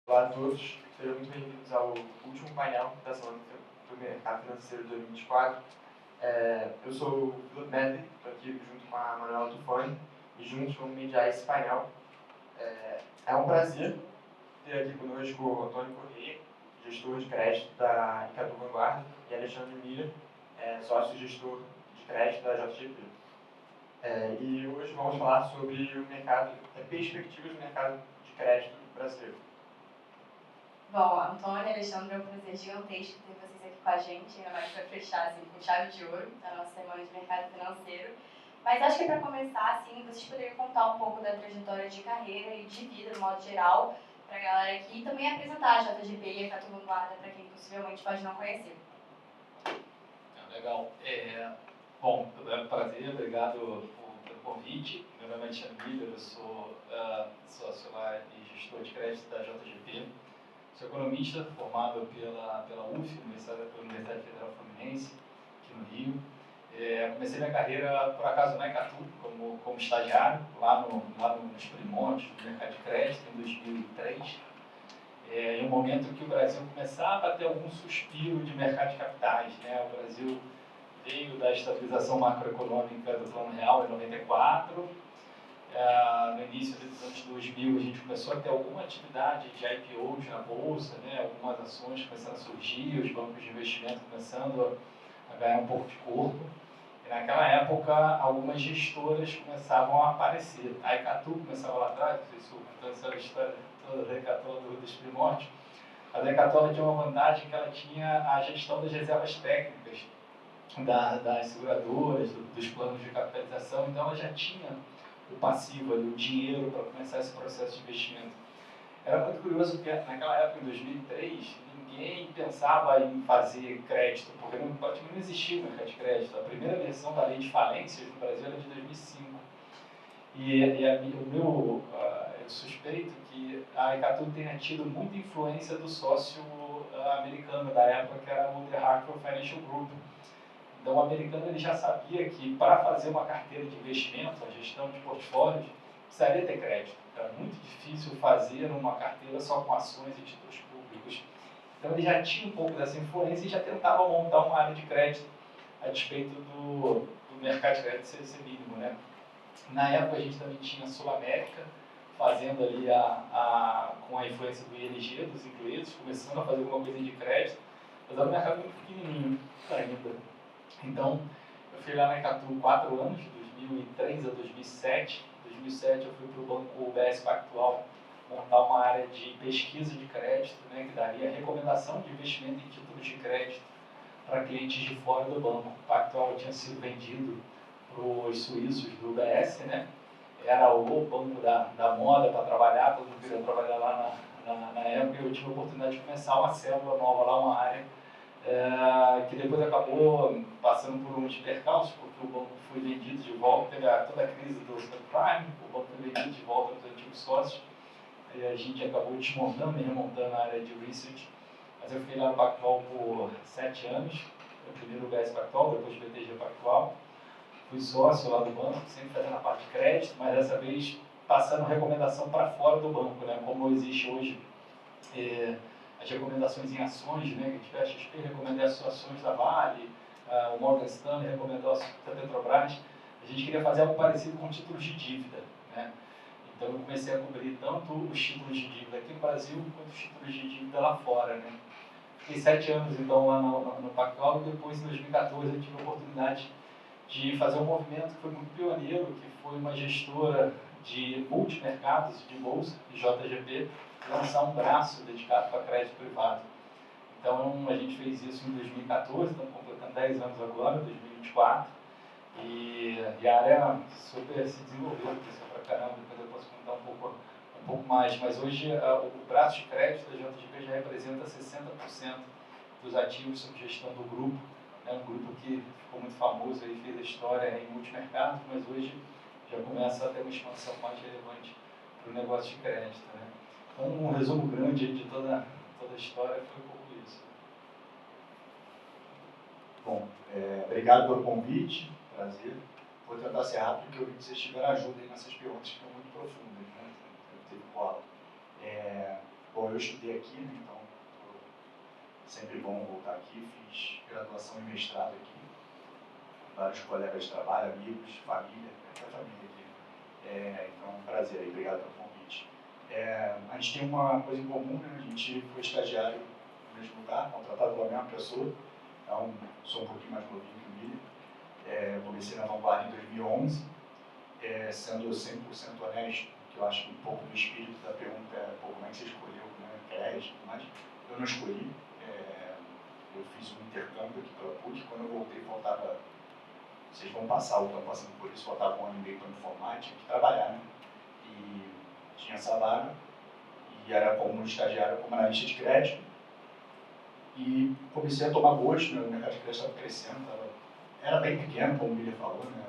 Olá a todos, sejam muito bem-vindos ao último painel da Semana do Mercado Financeiro de 2024. Eu sou o Filipe Medley, estou aqui junto com a Manuela Tufani e juntos vamos mediar esse painel. É um prazer ter aqui conosco o Antônio Corrêa, gestor de crédito da Icatu Vanguarda, e Alexandre Mira, sócio-gestor de crédito da JGP. E hoje vamos falar sobre o mercado, perspectivas do mercado de crédito brasileiro. Bom, Antônio e Alexandre, é um prazer gigantesco ter vocês aqui com a gente, ainda mais para fechar assim, com chave de ouro a nossa semana de mercado financeiro. Mas acho que para começar, assim, vocês poderiam contar um pouco da trajetória de carreira e de vida, de modo geral, para a galera aqui, e também apresentar a JGP e a Icatu Vanguarda para quem possivelmente pode não conhecer. Legal. Bom, é um prazer, obrigado pelo convite. Meu nome é Alexandre Miller, eu sou sócio lá e gestor de crédito da JGP. Sou economista formado pela UF, Universidade Federal Fluminense, aqui no Rio. Comecei minha carreira, por acaso, na Icatu, como estagiário, lá nos primórdios do mercado de crédito, em 2003. Em um momento que o Brasil começava a ter algum suspiro de mercado de capitais, né? O Brasil veio da estabilização macroeconômica do Plano Real em 94. No início dos anos 2000, a gente começou a ter alguma atividade de IPOs na Bolsa, né? Algumas ações começando a surgir, os bancos de investimento começando a ganhar um pouco de corpo. E naquela época, algumas gestoras começavam a aparecer. A Icatu começava lá atrás, não sei se eu estou a história toda da Icatu dos primórdios. A Icatu tinha uma vantagem que ela tinha a gestão das reservas técnicas das seguradoras, dos planos de capitalização, então ela já tinha o passivo ali, o dinheiro para começar esse processo de investimento. Era muito curioso porque naquela época, em 2003, ninguém pensava em fazer crédito, porque praticamente não existia o mercado de crédito. A primeira versão da lei de falências no Brasil era de 2005. Eu suspeito que a Icatu tenha tido muita influência do sócio americano da época, que era o The Hartford Financial Group. Então, o americano ele já sabia que para fazer uma carteira de investimento, a gestão de portfólios, precisaria ter crédito. Era muito difícil fazer uma carteira só com ações e títulos públicos. Então, ele já tinha um pouco dessa influência e já tentava montar uma área de crédito a despeito do mercado de crédito ser mínimo, né? Na época, a gente também tinha a Sul América, fazendo ali com a influência do ING, dos ingleses, começando a fazer alguma coisa de crédito, mas era um mercado muito pequenininho ainda. Então, eu fui lá na Icatu 4 anos, de 2003 a 2007. Em 2007 eu fui para o banco UBS Pactual montar uma área de pesquisa de crédito, né, que daria recomendação de investimento em títulos de crédito para clientes de fora do banco. O Pactual tinha sido vendido para os suíços do UBS, né? Era o banco da moda para trabalhar, todo mundo queria trabalhar lá na época, e eu tive a oportunidade de começar uma célula nova lá, uma área que depois acabou passando por uns percalços, porque o banco foi vendido de volta, teve toda a crise do subprime, o banco foi vendido de volta para os antigos sócios, e a gente acabou desmontando e remontando a área de research. Mas eu fiquei lá no Pactual por 7 anos, primeiro o BS Pactual, depois o BTG Pactual. Fui sócio lá do banco, sempre fazendo a parte de crédito, mas dessa vez passando recomendação para fora do banco, né? Como existe hoje as recomendações em ações, né? A XP recomendou as ações da Vale, o Morgan Stanley recomendou as da Petrobras. A gente queria fazer algo parecido com títulos de dívida, né? Então eu comecei a cobrir tanto os títulos de dívida aqui no Brasil quanto os títulos de dívida lá fora, né? Fiquei 7 anos então lá no Pactual e depois em 2014 eu tive a oportunidade de fazer um movimento que foi muito pioneiro, que foi uma gestora de multimercados de bolsa, de JGP, lançar um braço dedicado para crédito privado. Então a gente fez isso em 2014, estamos completando 10 anos agora, 2024, e a área super se desenvolveu, cresceu para caramba, depois eu posso contar um pouco mais, mas hoje o braço de crédito da JGP já representa 60% dos ativos sob gestão do grupo. É um grupo que ficou muito famoso, aí fez a história em multimercados, mas hoje já começa a ter uma expansão mais relevante para o negócio de crédito, né? Então, um resumo grande de toda a história foi um pouco isso. Bom, obrigado pelo convite, prazer. Vou tentar ser rápido, porque eu vi que vocês tiveram ajuda aí nessas perguntas que estão muito profundas, né? Teve cola. Bom, eu estudei aqui, né, então sempre bom voltar aqui. Fiz graduação e mestrado aqui. Vários colegas de trabalho, amigos, família, até família aqui. Então, um prazer aí, obrigado pelo convite. A gente tem uma coisa em comum, né? A gente foi estagiário no mesmo lugar, contratado pela mesma pessoa. Então, sou um pouquinho mais novinho que o Miller. Comecei na Vanguarda em 2011, sendo 100% honesto, que eu acho que um pouco do espírito da pergunta é como é que você escolheu, né, crédito e tudo mais. Eu não escolhi. Eu fiz um intercâmbio aqui pela PUC. Quando eu voltei, faltava... Vocês vão passar, ou estão passando por isso, faltava 1 ano e meio para me formar, tinha que trabalhar, né? E tinha essa vaga, e era como estagiário, como analista de crédito. E comecei a tomar gosto, né? O mercado de crédito estava crescendo, era bem pequeno, como o Miller falou, né?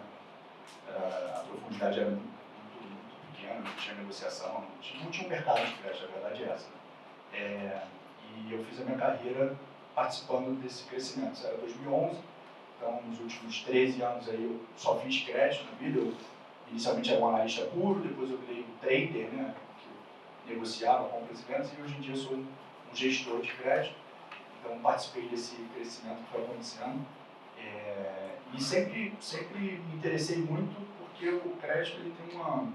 A profundidade era muito pequena, não tinha negociação, não tinha um mercado de crédito, a verdade é essa. E eu fiz a minha carreira participando desse crescimento. Isso era 2011, então nos últimos 13 anos aí eu só fiz crédito na vida. Eu inicialmente era um analista puro, depois eu virei um trader, né, que negociava compras e vendas, e hoje em dia eu sou um gestor de crédito. Então participei desse crescimento que foi acontecendo. E sempre me interessei muito porque o crédito ele tem uma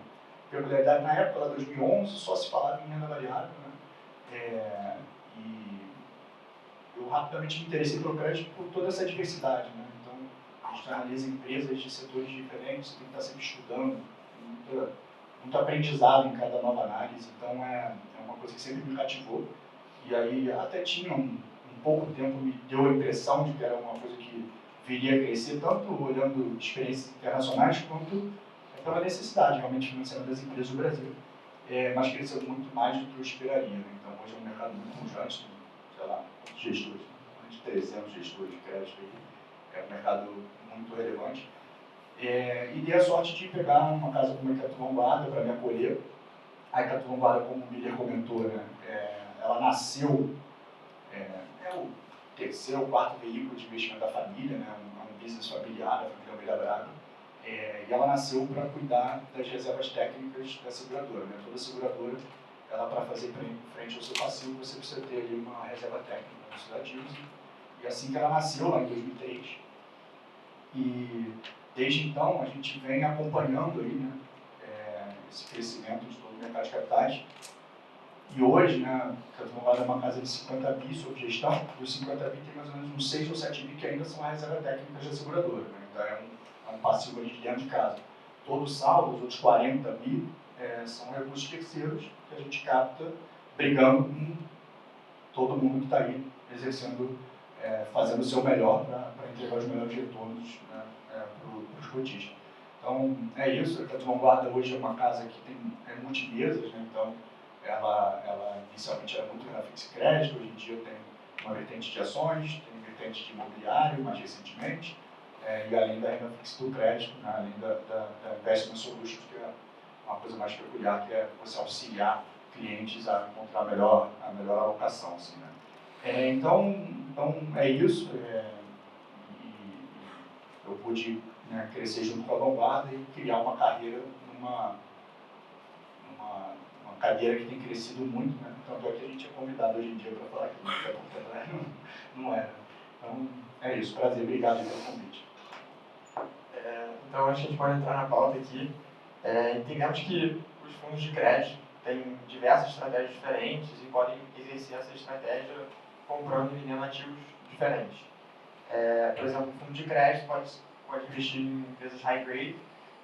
peculiaridade. Na época, lá 2011, só se falava em renda variável, né? E eu rapidamente me interessei pelo crédito por toda essa diversidade, né? Então, a gente analisa empresas de setores diferentes, tem que estar sempre estudando, muito aprendizado em cada nova análise. Então, é uma coisa que sempre me cativou. E aí, até tinha um pouco tempo, me deu a impressão de que era uma coisa que viria a crescer, tanto olhando experiências internacionais, quanto pela necessidade realmente financeira das empresas do Brasil. Mas cresceu muito mais do que eu esperaria, né? Então, hoje é um mercado muito pujante, sei lá, gestores, mais de 300 gestores de crédito aí. É um mercado muito relevante. E dei a sorte de pegar uma casa como a Icatu Vanguarda para me acolher. A Icatu Vanguarda, como o Miller comentou, né, ela nasceu, é o terceiro ou quarto veículo de investimento da família, né, um business familiar, da família Almeida Braga. E ela nasceu para cuidar das reservas técnicas da seguradora, né? Toda seguradora, ela para fazer frente ao seu passivo, você precisa ter ali uma reserva técnica nos seus ativos. E assim que ela nasceu, lá em 2003, e desde então a gente vem acompanhando aí, né, esse crescimento de todo o mercado de capitais. E hoje, né, a Vanguarda é uma casa de 50 bi sob gestão, dos 50 bi tem mais ou menos uns 6 ou 7 bi que ainda são a reserva técnica da seguradora, né? Então é um passivo ali de dentro de casa. Todo o saldo, os outros 40 bi, são recursos terceiros que a gente capta brigando com todo mundo que está aí exercendo, fazendo o seu melhor para entregar os melhores retornos, né, para os cotistas. Então, é isso. A Casa Vanguarda hoje é uma casa que tem multimesas, né? Então, ela inicialmente era muito na fixe crédito, hoje em dia tem uma vertente de ações, tem vertente de imobiliário, mais recentemente, e além da renda fixa do crédito, né, além da Investment Solutions, que é uma coisa mais peculiar, que é você auxiliar clientes a encontrar a melhor alocação. Assim, né. Então, é isso. E eu pude, né, crescer junto com a Vanguarda e criar uma carreira numa cadeira que tem crescido muito, né? Tanto é que a gente é convidado hoje em dia para falar aqui, porque não era. Então, é isso. Prazer. Obrigado pelo convite. Então, acho que a gente pode entrar na pauta aqui. Entendemos que os fundos de crédito têm diversas estratégias diferentes e podem exercer essa estratégia comprando e vendendo ativos diferentes. Por exemplo, o fundo de crédito pode investir em empresas high grade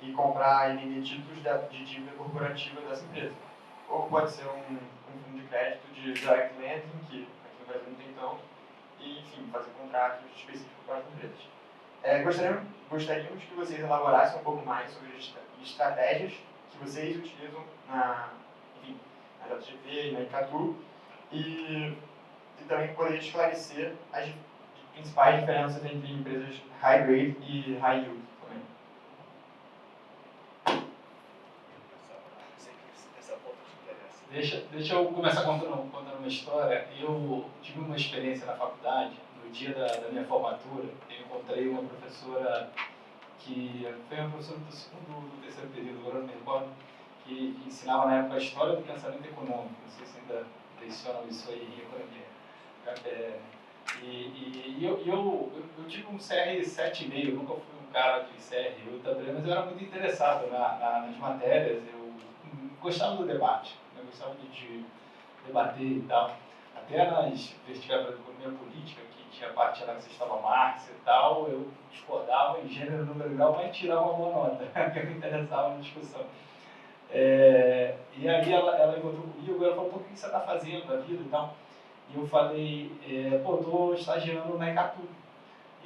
e comprar e vender títulos de dívida corporativa dessa empresa. Ou pode ser um fundo de crédito de direct lending, que aqui no Brasil não tem tanto, e, enfim, fazer contratos específicos para as empresas. Gostaríamos que vocês elaborassem um pouco mais sobre as estratégias que vocês utilizam na JGP e na Icatu, e também poderia esclarecer as principais diferenças entre empresas high grade e high yield também. Deixa eu começar contando uma história. Eu tive uma experiência na faculdade, no dia da minha formatura. Eu encontrei uma professora que foi uma professora do segundo do terceiro período, agora não me recordo, que ensinava na época a história do pensamento econômico. Não sei se ainda impressionam isso aí em economia. Eu tive um CR 7,5, nunca fui um cara de CR 8 também, mas eu era muito interessado nas matérias, eu gostava do debate, eu gostava de debater e tal. Até nas vestibulas de economia política, que tinha parte lá que você estava Marx e tal, eu discordava em gênero, número e grau, mas tirava uma boa nota, que me interessava na discussão. E aí ela encontrou comigo, ela falou, pô, o que você está fazendo da vida e tal? E eu falei, pô, eu estou estagiando na Icatu.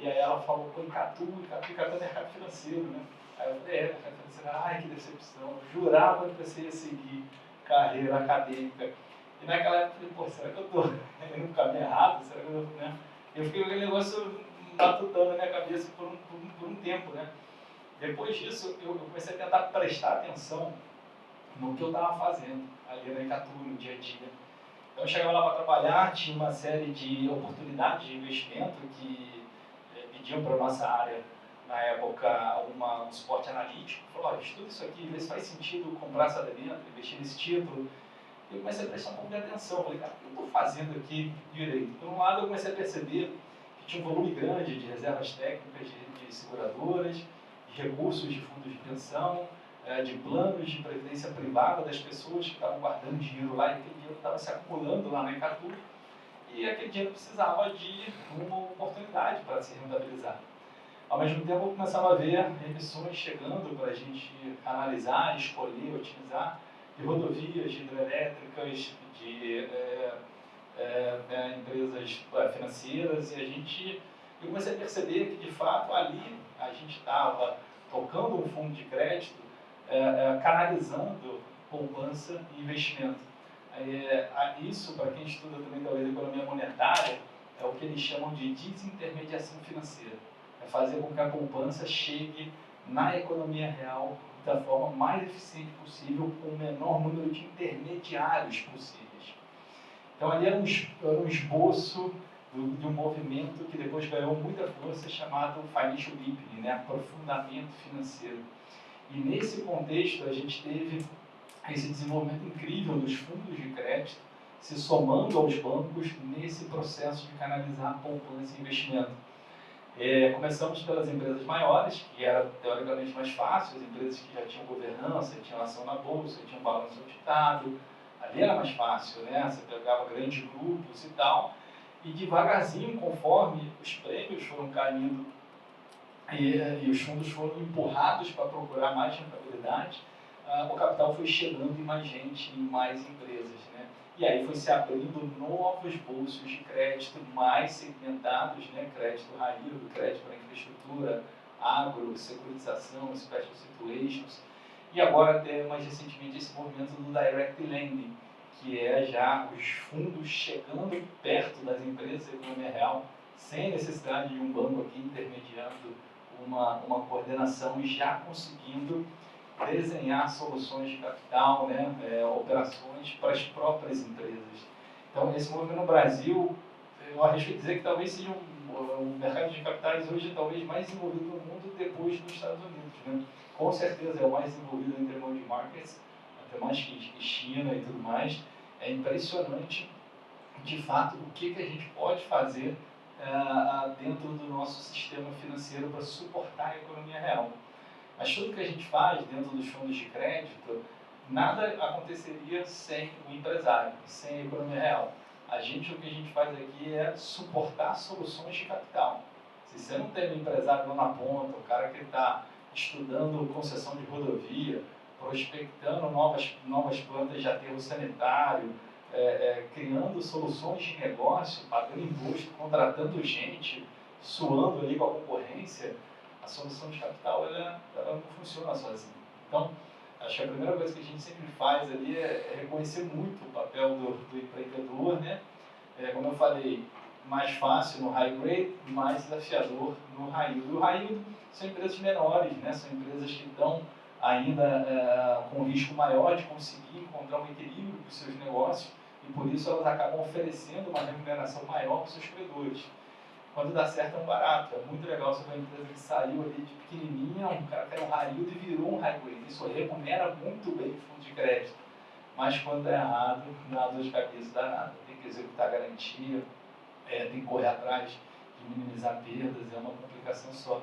E aí ela falou, pô, Icatu é mercado financeiro, né? Aí eu falei, mercado financeiro, ai, que decepção. Eu jurava que você ia seguir carreira acadêmica. E naquela época eu falei, pô, será que eu estou indo no caminho errado? Será que eu, né? Eu fiquei com aquele negócio matutando na minha cabeça por um tempo, né? Depois disso, eu comecei a tentar prestar atenção no que eu estava fazendo ali na Icatu, no dia a dia. Então eu chegava lá para trabalhar, tinha uma série de oportunidades de investimento que pediam para a nossa área, na época, um suporte analítico. Falou, estuda isso aqui, vê se faz sentido comprar essa dentro, investir nesse título. E eu comecei a prestar um pouco de atenção. Falei, cara, o que eu estou fazendo aqui direito? Por um lado, eu comecei a perceber que tinha um volume grande de reservas técnicas de seguradoras, de recursos de fundos de pensão, de planos de previdência privada das pessoas que estavam guardando dinheiro lá, e aquele dinheiro estava se acumulando lá na Icatu, e aquele dinheiro precisava de uma oportunidade para se rentabilizar. Ao mesmo tempo, eu começava a ver emissões chegando para a gente analisar, escolher, otimizar, de rodovias, de hidrelétricas, de empresas financeiras, e eu comecei a perceber que, de fato, ali a gente estava tocando um fundo de crédito, canalizando poupança e investimento. Isso, para quem estuda também talvez economia monetária, é o que eles chamam de desintermediação financeira. É fazer com que a poupança chegue na economia real da forma mais eficiente possível, com o menor número de intermediários possíveis. Então ali era um esboço de um movimento que depois ganhou muita força, chamado Financial Deepening, né? Aprofundamento financeiro. E nesse contexto a gente teve esse desenvolvimento incrível dos fundos de crédito se somando aos bancos nesse processo de canalizar poupança e investimento. Começamos pelas empresas maiores, que era teoricamente mais fácil, as empresas que já tinham governança, tinham ação na bolsa, tinham balanço auditado, ali era mais fácil, né? Você pegava grandes grupos e tal, e devagarzinho, conforme os prêmios foram caindo e os fundos foram empurrados para procurar mais rentabilidade, o capital foi chegando em mais gente, em mais empresas, né? E aí foi se abrindo novos bolsos de crédito mais segmentados, né? Crédito high yield, crédito para infraestrutura, agro, securitização, special situations. E agora tem mais recentemente esse movimento do direct lending, que é já os fundos chegando perto das empresas da economia real, sem necessidade de um banco aqui intermediando uma coordenação e já conseguindo desenhar soluções de capital, né, operações para as próprias empresas. Então, esse movimento no Brasil, eu arrisco dizer que talvez seja o mercado de capitais hoje talvez mais desenvolvido no mundo depois dos Estados Unidos, né? Com certeza é o mais desenvolvido entre emerging markets, até mais que China e tudo mais. É impressionante, de fato, o que a gente pode fazer dentro do nosso sistema financeiro para suportar a economia real. Mas tudo que a gente faz dentro dos fundos de crédito, nada aconteceria sem o empresário, sem a economia real. O que a gente faz aqui é suportar soluções de capital. Se você não tem um empresário lá na ponta, o cara que está estudando concessão de rodovia, prospectando novas plantas de aterro sanitário, criando soluções de negócio, pagando imposto, contratando gente, suando ali com a concorrência, a solução de capital ela não funciona sozinha. Então, acho que a primeira coisa que a gente sempre faz ali é reconhecer muito o papel do empreendedor, né? Como eu falei, mais fácil no high grade, mais desafiador no high yield. O high yield são empresas menores, né? São empresas que estão ainda com um risco maior de conseguir encontrar um equilíbrio para os seus negócios e por isso elas acabam oferecendo uma remuneração maior para os seus credores. Quando dá certo é um barato, é muito legal você ver uma empresa que saiu ali de pequenininha, um cara que era um high yield e virou um high grade. Isso remunera muito bem o fundo de crédito. mas quando é errado, dá dor de cabeça danada. Tem que executar garantia, tem que correr atrás de minimizar perdas, é uma complicação só.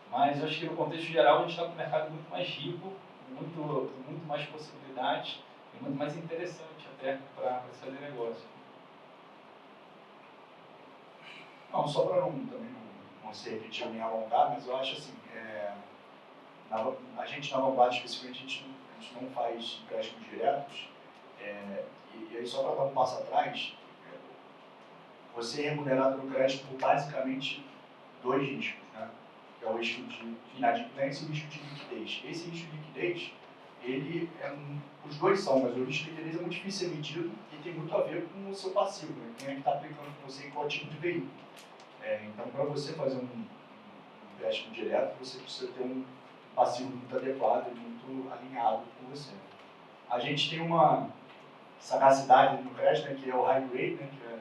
Mas eu acho que no contexto geral a gente está com um mercado muito mais rico, muito mais possibilidades e muito mais interessante até para se fazer negócio. Não, só para também não ser repetido nem alongar, mas eu acho assim, a gente na Vanguard especificamente, a gente não faz empréstimos diretos, e aí só para dar um passo atrás, você é remunerado no crédito por basicamente dois riscos, né? Que é o risco de inadimplência e o risco de liquidez. Esse risco de liquidez, os dois são, mas o risco de liquidez é muito difícil de ser medido e tem muito a ver com o seu passivo, né? Quem é que está aplicando com você em qual tipo de veículo. Então, para você fazer um empréstimo direto, você precisa ter um passivo muito adequado e muito alinhado com você. A gente tem uma sagacidade no crédito, né, que é o high grade, né, que é o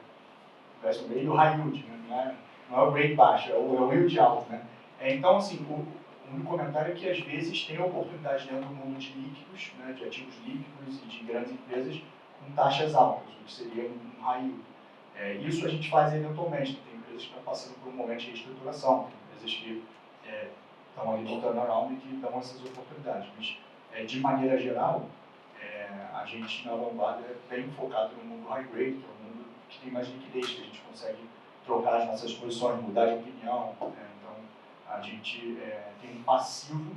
investment grade, e o high yield, né, não é o grade baixo, é o yield alto. Né. Então, assim, o único comentário é que às vezes tem oportunidade dentro do mundo de líquidos, né, de ativos líquidos e de grandes empresas com taxas altas, o que seria um high yield. Isso a gente faz eventualmente, tem empresas que estão passando por um momento de reestruturação, tem empresas que estão ali no turnaround e que dão essas oportunidades. Mas, de maneira geral, a gente na Vanguard é bem focado no mundo high grade, que é um mundo que tem mais liquidez, que a gente consegue trocar as nossas posições, mudar de opinião. Então, a gente tem um passivo,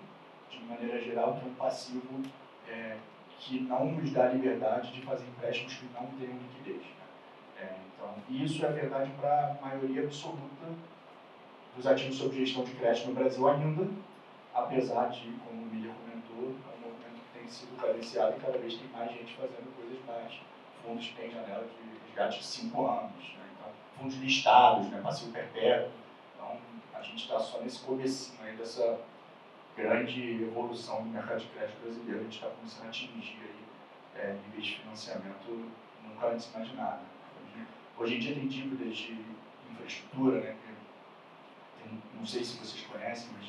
de maneira geral, que é um passivo que não nos dá liberdade de fazer empréstimos que não tenham liquidez. Então, isso é verdade para a maioria absoluta dos ativos sob gestão de crédito no Brasil ainda, apesar de, como o Miller comentou, é um movimento que tem sido cadenciado e cada vez tem mais gente fazendo coisas mais. Fundos que têm janela de resgate de 5 anos, né? Então, fundos listados, né? Passivo perpétuo. Então, a gente está só nesse comecinho aí dessa grande evolução do mercado de crédito brasileiro. A gente está começando a atingir aí, níveis de financiamento nunca antes imaginados. Hoje em dia tem dívidas de infraestrutura, né? Não sei se vocês conhecem, mas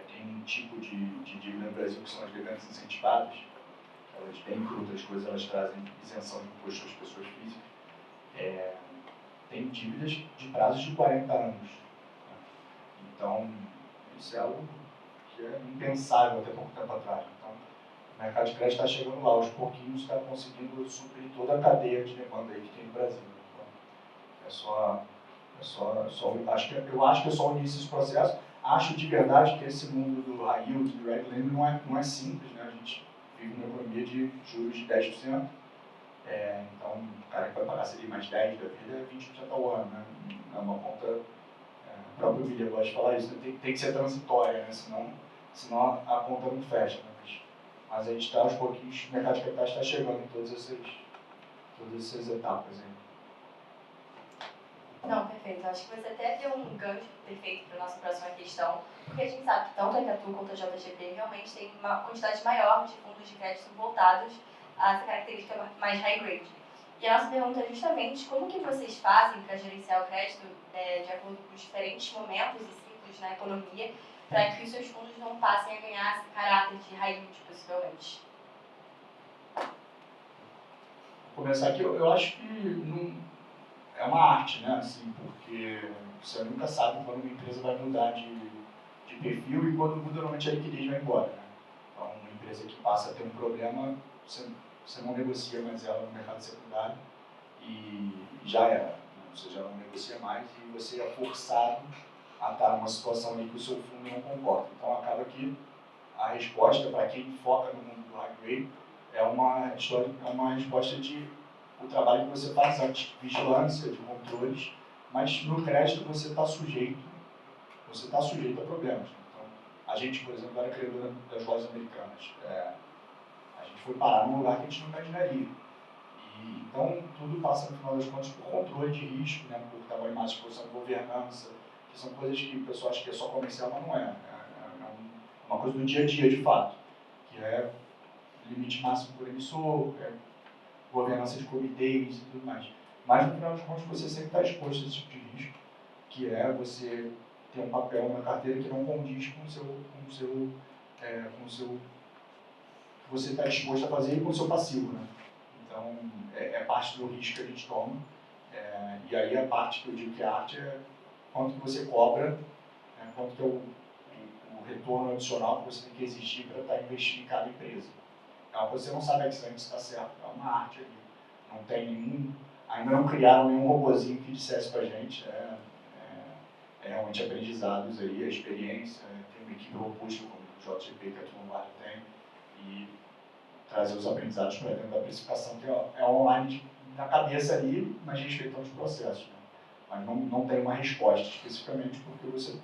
tem um tipo de dívida no Brasil que são as debendas incentivadas. Elas, dentre outras coisas, elas trazem isenção de imposto às pessoas físicas. Tem dívidas de prazos de 40 anos. Então, isso é algo que é impensável até pouco tempo atrás. Então, o mercado de crédito está chegando lá, aos pouquinhos está conseguindo suprir toda a cadeia de demanda aí que tem no Brasil. Então, eu acho que é só o início desse processo. Acho de verdade que esse mundo do high yield, do direct lending, não é simples, né? A gente vive numa economia de juros de 10%. Então, o cara que vai pagar seria mais 10% da vida é 20% ao ano, né? É uma conta, o próprio Miller gosta de falar isso, tem que ser transitória, né? Senão a conta não fecha. Né? Mas a gente está aos pouquinhos, o mercado de capitais está chegando em todas essas etapas aí. Não, perfeito. Acho que você até deu um gancho perfeito para a nossa próxima questão, porque a gente sabe que tanto a Icatu quanto a JGP realmente tem uma quantidade maior de fundos de crédito voltados a essa característica mais high grade. E a nossa pergunta é justamente como que vocês fazem para gerenciar o crédito de acordo com os diferentes momentos e ciclos na economia, para que os seus fundos não passem a ganhar esse caráter de high yield, possivelmente. Vou começar aqui, eu acho que não, é uma arte, né? Assim, porque você nunca sabe quando uma empresa vai mudar de perfil e quando muda, normalmente a liquidez vai embora. Né? Então, uma empresa que passa a ter um problema, você não negocia mais ela no mercado secundário e já era. Né? Você já não negocia mais e você é forçado a estar numa situação ali que o seu fundo não comporta. Então, acaba que a resposta para quem foca no mundo do high grade é uma resposta de o trabalho que você faz antes, de vigilância, de controles, mas no crédito você está sujeito a problemas. Então, a gente, por exemplo, era criadora das lojas americanas. A gente foi parar num lugar que a gente não imaginaria. Então, tudo passa, no final das contas, por controle de risco, né, por tamanho máximo de exposição de governança, que são coisas que o pessoal acha que é só comercial, mas não é. Uma coisa do dia a dia, de fato, que é limite máximo por emissor, governança de comitês e tudo mais. Mas, no final das contas, você sempre está exposto a esse tipo de risco, que é você ter um papel na carteira que não condiz com o que você está disposto a fazer e com o seu passivo. Né? Então, é parte do risco que a gente toma. E aí a parte que eu digo que a arte é quanto que você cobra, né, quanto que é o retorno adicional que você tem que exigir para estar investindo em cada empresa. É uma coisa que você não sabe se está certo, é uma arte ali. Não tem nenhum, ainda não criaram nenhum robozinho que dissesse para a gente. É realmente aprendizados aí, a experiência, tem uma equipe robusta como o JGP que a Turma Vale tem, e trazer os aprendizados para dentro da precificação, que é online na cabeça ali, mas respeitando os processos. Né? Mas não tem uma resposta especificamente porque você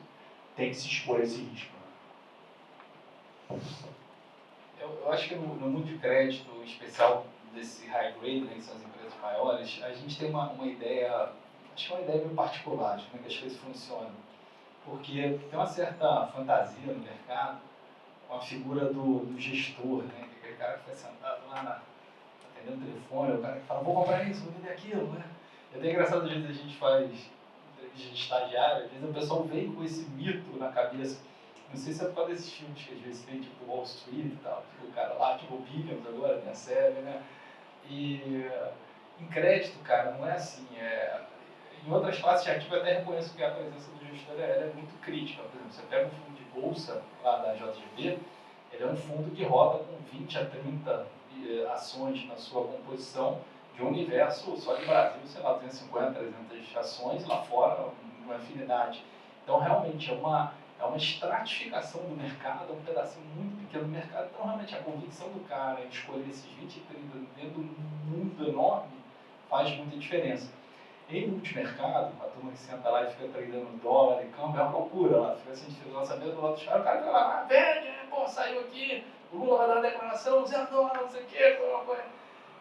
tem que se expor a esse risco. Né? Eu acho que no mundo de crédito, em especial desse high grade, né, que são as empresas maiores, a gente tem uma ideia, acho que é uma ideia meio particular de como é que as coisas funcionam. Porque tem uma certa fantasia no mercado com a figura do gestor, né? Aquele cara que fica sentado lá atendendo o telefone, o cara que fala, vou comprar isso, vou vender aquilo, né? É até engraçado, às vezes a gente faz entrevista de estagiário, às vezes o pessoal vem com esse mito na cabeça. Não sei se é por causa desses filmes que às vezes tem, tipo Wall Street e tal, tipo o cara lá, tipo o Billions agora, tem a série, né? E em crédito, cara, não é assim. Em outras classes de ativo eu até reconheço que a presença do gestor ela é muito crítica. Por exemplo, você pega um fundo de bolsa lá da JGB, ele é um fundo que roda com 20 a 30 ações na sua composição de um universo só de Brasil, sei lá, 250, 300 ações, lá fora uma infinidade. Então, realmente, é uma estratificação do mercado, é um pedacinho muito pequeno do mercado. Então, realmente, a convicção do cara em escolher esses 20 e 30 dentro de um mundo enorme faz muita diferença. Em multimercado, a turma que senta lá e fica tradando dólar e câmbio, é uma loucura lá. Fica assim, o lançamento do lado dos caras, o cara fica lá, vende, pô, saiu aqui, o Lula vai dar uma declaração, $0, não sei o quê,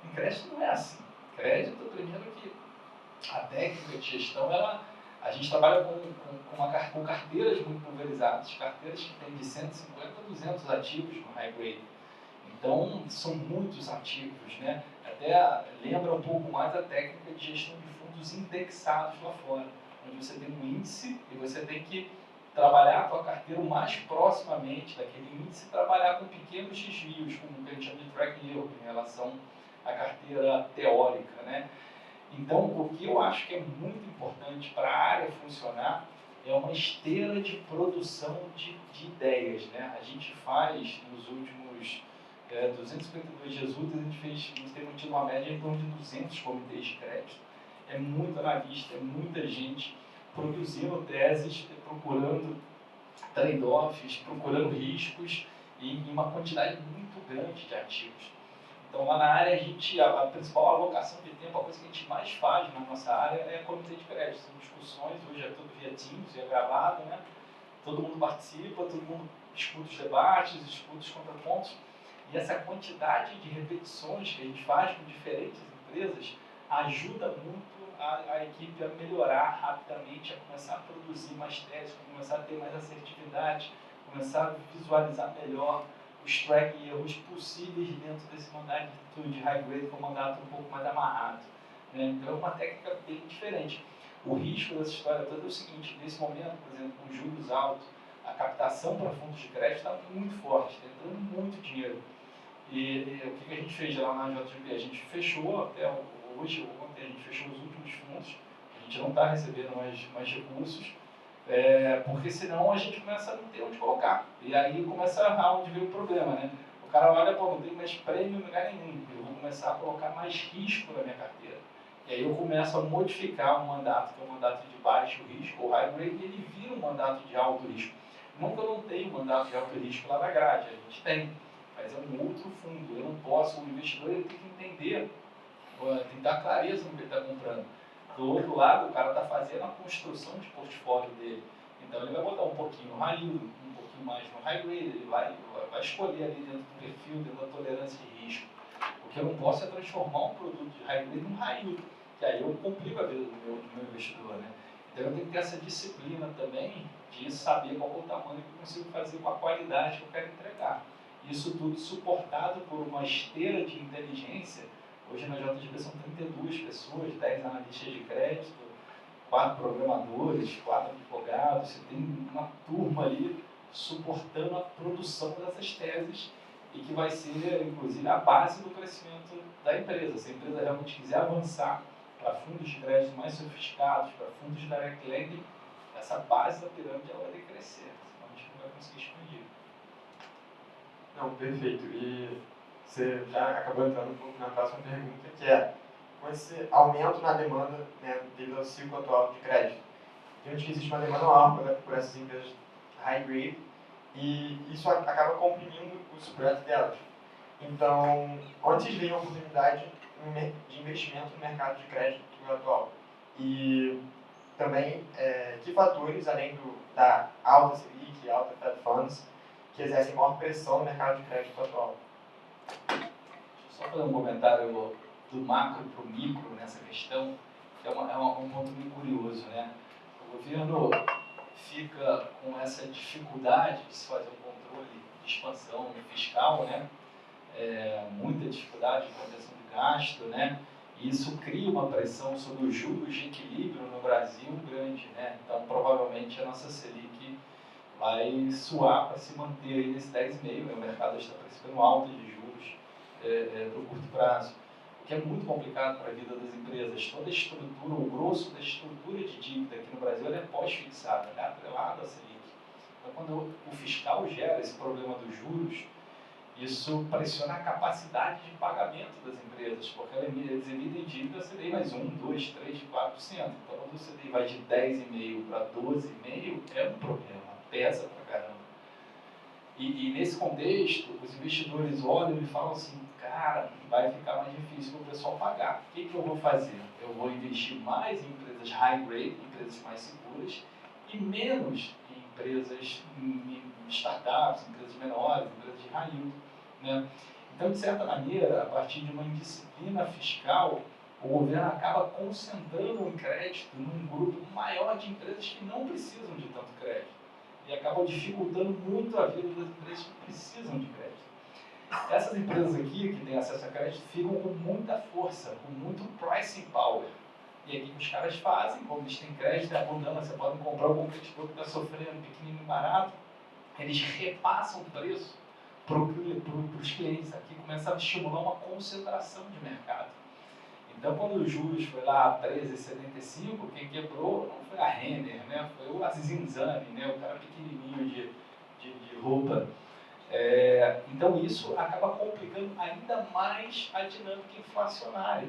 Em crédito não é assim. Crédito, primeiro que a técnica de gestão, a gente trabalha com carteiras muito pulverizadas, carteiras que têm de 150 a 200 ativos no high grade. Então, são muitos ativos, né? Até lembra um pouco mais a técnica de gestão de fundos indexados lá fora, onde você tem um índice e você tem que trabalhar a tua carteira o mais proximamente daquele índice e trabalhar com pequenos desvios, como o que a gente chama de track erro, em relação à carteira teórica, né? Então, o que eu acho que é muito importante para a área funcionar é uma esteira de produção de ideias, né? A gente faz, nos últimos 252 dias úteis, a gente tem mantido uma média em torno de 200 comitês de crédito. É muito analista, é muita gente produzindo teses, procurando trade-offs, procurando riscos e uma quantidade muito grande de ativos. Então, lá na área, a principal alocação de tempo, a coisa que a gente mais faz na nossa área é comitê de crédito. São discussões, hoje é tudo via Teams, é gravado, né? Todo mundo participa, todo mundo discute os debates, discute os contrapontos. E essa quantidade de repetições que a gente faz com diferentes empresas ajuda muito a equipe a melhorar rapidamente, a começar a produzir mais teses, a começar a ter mais assertividade, começar a visualizar melhor os track erros possíveis dentro desse mandato de high grade, com um mandato um pouco mais amarrado. Né? Então é uma técnica bem diferente. O risco dessa história toda é o seguinte: nesse momento, por exemplo, com juros altos, a captação para fundos de crédito está muito forte, está entrando muito dinheiro. E o que a gente fez lá na JGP? A gente fechou até hoje, ontem, a gente fechou os últimos fundos, a gente não está recebendo mais recursos, porque senão a gente começa a não ter onde colocar. E aí começa a onde vem o problema, né? O cara olha, pô, não tem mais prêmio em lugar nenhum, eu vou começar a colocar mais risco na minha carteira. E aí eu começo a modificar um mandato, que é um mandato de baixo risco, ou high grade, e ele vira um mandato de alto risco. Não que eu não tenha um mandato de alto risco lá na grade, a gente tem, mas é um outro fundo. Eu não posso, o investidor ele tem que entender, tem que dar clareza no que ele está comprando. Do outro lado, o cara está fazendo a construção de portfólio dele. Então ele vai botar um pouquinho no high yield, um pouquinho mais no high grade, ele vai escolher ali dentro do perfil, dentro da tolerância de risco. O que eu não posso é transformar um produto de high grade num high yield, que aí eu complico a vida do meu investidor, né? Então eu tenho que ter essa disciplina também de saber qual é o tamanho que eu consigo fazer com a qualidade que eu quero entregar. Isso tudo suportado por uma esteira de inteligência. Hoje na JGP são 32 pessoas, 10 analistas de crédito, 4 programadores, 4 advogados. Você tem uma turma ali suportando a produção dessas teses e que vai ser, inclusive, a base do crescimento da empresa. Se a empresa realmente quiser avançar para fundos de crédito mais sofisticados, para fundos de direct lending, essa base da pirâmide ela vai ter que crescer, senão a gente não vai conseguir expandir. Não, perfeito. E você já acabou entrando um pouco na próxima pergunta, que é, com esse aumento na demanda, né, devido ao ciclo atual de crédito, vemos que existe uma demanda maior por essas empresas high grade, e isso acaba comprimindo o spread delas. Então, onde vocês veem a oportunidade de investimento no mercado de crédito atual? E também, que fatores, além da alta Selic e alta Fed Funds, que exercem maior pressão no mercado de crédito atual? Deixa eu só fazer um comentário do macro para o micro nessa questão, que é um ponto muito curioso, né? O governo fica com essa dificuldade de se fazer um controle de expansão fiscal, né? Muita dificuldade de contenção de gasto, né? E isso cria uma pressão sobre os juros de equilíbrio no Brasil grande, né? Então, provavelmente, a nossa Selic vai suar para se manter aí nesse 10,5%, né? O mercado está precificando alta de juros para o curto prazo, o que é muito complicado para a vida das empresas. Toda a estrutura, o grosso da estrutura de dívida aqui no Brasil ela é pós-fixada, né? Atrelada à Selic. Então, quando o fiscal gera esse problema dos juros, isso pressiona a capacidade de pagamento das empresas, porque eles emitem dívida CDI mais 1, 2, 3, 4%. Então, quando o CDI vai de 10,5% para 12,5%, é um problema, pesa pra caramba. E nesse contexto, os investidores olham e falam assim, cara, vai ficar mais difícil para o pessoal pagar. O que eu vou fazer? Eu vou investir mais em empresas high grade, empresas mais seguras, e menos em empresas, em startups, empresas menores, empresas de high yield, né? Então, de certa maneira, a partir de uma indisciplina fiscal, o governo acaba concentrando o crédito num grupo maior de empresas que não precisam de tanto crédito e acabam dificultando muito a vida das empresas que precisam de crédito. Essas empresas aqui, que têm acesso a crédito, ficam com muita força, com muito pricing power. E aqui o que os caras fazem, como eles têm crédito, é abundância, podem comprar o competidor que está sofrendo pequenininho e barato, eles repassam o preço para os clientes aqui, começa a estimular uma concentração de mercado. Então, quando os juros foi lá a 13,75, quem quebrou não foi a Renner, né? Foi o Azinzani, né? O cara pequenininho de roupa. Então, isso acaba complicando ainda mais a dinâmica inflacionária,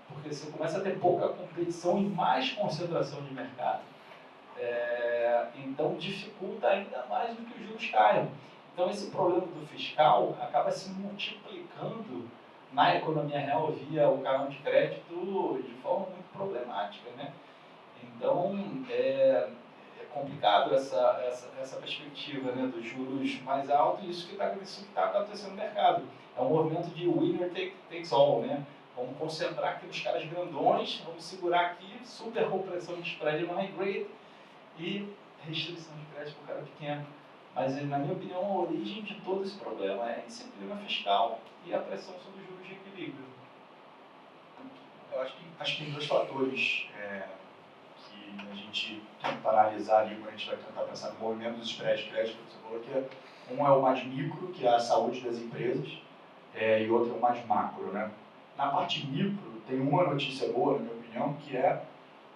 porque você começa a ter pouca competição e mais concentração de mercado. Então, dificulta ainda mais do que os juros caiam. Então, esse problema do fiscal acaba se multiplicando na economia real via o canal de crédito de forma muito problemática, né? Então, é complicado essa perspectiva, né, dos juros mais altos e isso que está acontecendo no mercado. É um movimento de winner takes all, né? Vamos concentrar aqui nos caras grandões, vamos segurar aqui, super compressão de spread no high grade e restrição de crédito para o cara pequeno. Mas, na minha opinião, a origem de todo esse problema é a disciplina fiscal e a pressão sobre os juros de equilíbrio. Eu acho que tem dois fatores que a gente tenta analisar ali quando a gente vai tentar pensar no movimento dos spreads de crédito. Você falou que um é o mais micro, que é a saúde das empresas, e outro é o mais macro, né? Na parte micro, tem uma notícia boa, na minha opinião, que é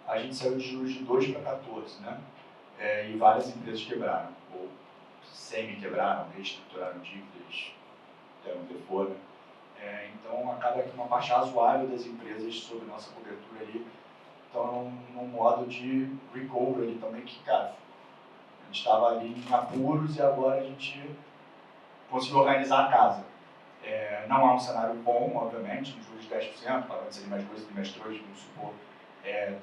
a gente saiu de juros de 2 para 14, né? E várias empresas quebraram, ou semi-quebraram, reestruturaram dívidas, deram default, né? Então, acaba que uma parte razoável das empresas sob nossa cobertura ali estão num modo de recovery ali também, que, cara, a gente estava ali em apuros e agora a gente conseguiu organizar a casa. Não é um cenário bom, obviamente, um juros de 10%, pagando de mais 2, trimestre 2, vamos supor, é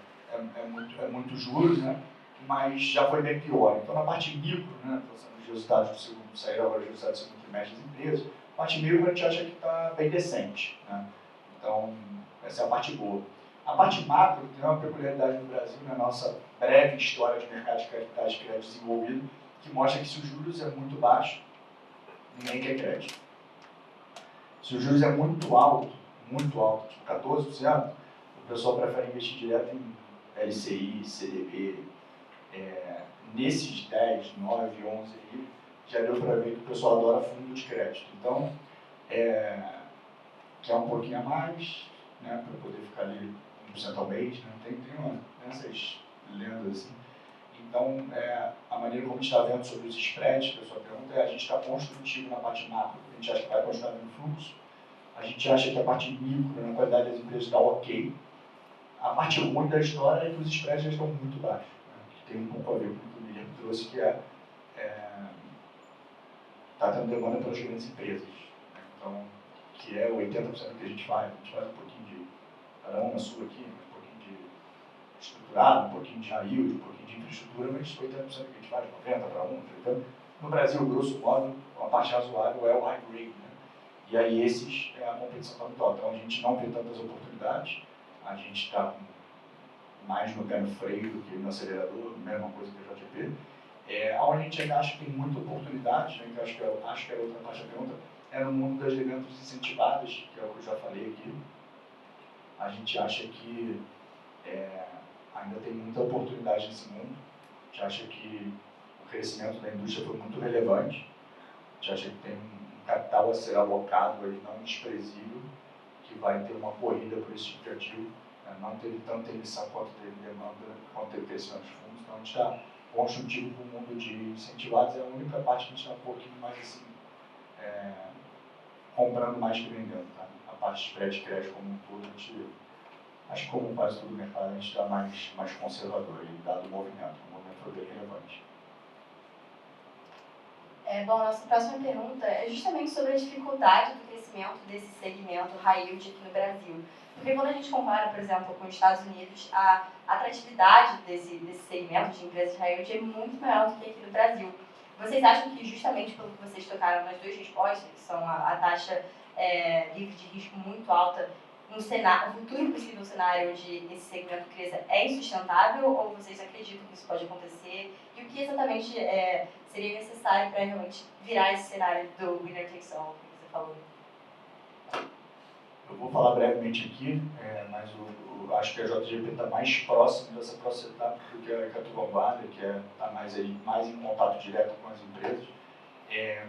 muito juros, né? Mas já foi bem pior. Então, na parte micro, né, os resultados do segundo, saíram agora os resultados do segundo trimestre das empresas, a parte micro a gente acha que está bem decente, né? Então, essa é a parte boa. A parte macro tem uma peculiaridade no Brasil, na nossa breve história de mercado de capitais de crédito desenvolvido, que mostra que se os juros é muito baixo, ninguém quer crédito. Se os juros é muito alto, tipo 14%, o pessoal prefere investir direto em LCI, CDB. Nesses 10, 9, 11 aí, já deu para ver que o pessoal adora fundo de crédito. Então, quer um pouquinho a mais, né, para poder ficar ali 1% ao mês, né? Tem essas lendas assim. Então, a maneira como a gente está vendo sobre os spreads, que a sua pergunta é, a gente está construtivo na parte macro, a gente acha que vai continuar no fluxo, a gente acha que a parte micro, na qualidade das empresas, está ok. A parte ruim da história é que os spreads já estão muito baixos, né? Que tem um pouco a ver com o que o Guilherme trouxe, que está tendo demanda pelas grandes empresas, né? Então, que é 80% do que a gente faz um pouquinho de, cada uma sua aqui, um pouquinho de estruturado, um pouquinho de high yield, um pouquinho de infraestrutura, mas 80% do que a gente faz, 90 para 1. Então, no Brasil, grosso modo, uma parte razoável é o high grade, né? E aí esses, a competição está muito alta. Então, a gente não vê tantas oportunidades, a gente está mais no pé no freio do que no acelerador, mesma coisa que a JGP. Onde a gente acha que tem muita oportunidade, né, que acho que era outra parte da pergunta, é no mundo das eventos incentivadas, que é o que eu já falei aqui. A gente acha que ainda tem muita oportunidade nesse mundo. A gente acha que o crescimento da indústria foi muito relevante. A gente acha que tem um capital a ser alocado aí não desprezível, que vai ter uma corrida por esse tipo de ativo. Não teve tanta emissão quanto teve demanda, quanto teve crescimento dos fundos. Então a gente está construtivo para o mundo de incentivados, é a única parte que a gente está um pouquinho mais assim, comprando mais que vendendo. Tá? A parte de spread crédito como um todo, a gente, acho que como quase todo o mercado, a gente está mais conservador, e dado o movimento foi bem relevante. Bom, nossa próxima pergunta é justamente sobre a dificuldade do crescimento desse segmento high yield aqui no Brasil. Porque quando a gente compara, por exemplo, com os Estados Unidos, a atratividade desse segmento de empresas de high yield é muito maior do que aqui no Brasil. Vocês acham que justamente pelo que vocês tocaram nas duas respostas, que são a taxa livre de risco muito alta, um futuro possível cenário onde esse segmento cresça é insustentável, ou vocês acreditam que isso pode acontecer? E o que exatamente seria necessário para realmente virar esse cenário do winner takes all, que você falou? Eu vou falar brevemente aqui, mas acho que a JGP está mais próximo dessa procedura do que a Tucumvada, que está mais em contato direto com as empresas,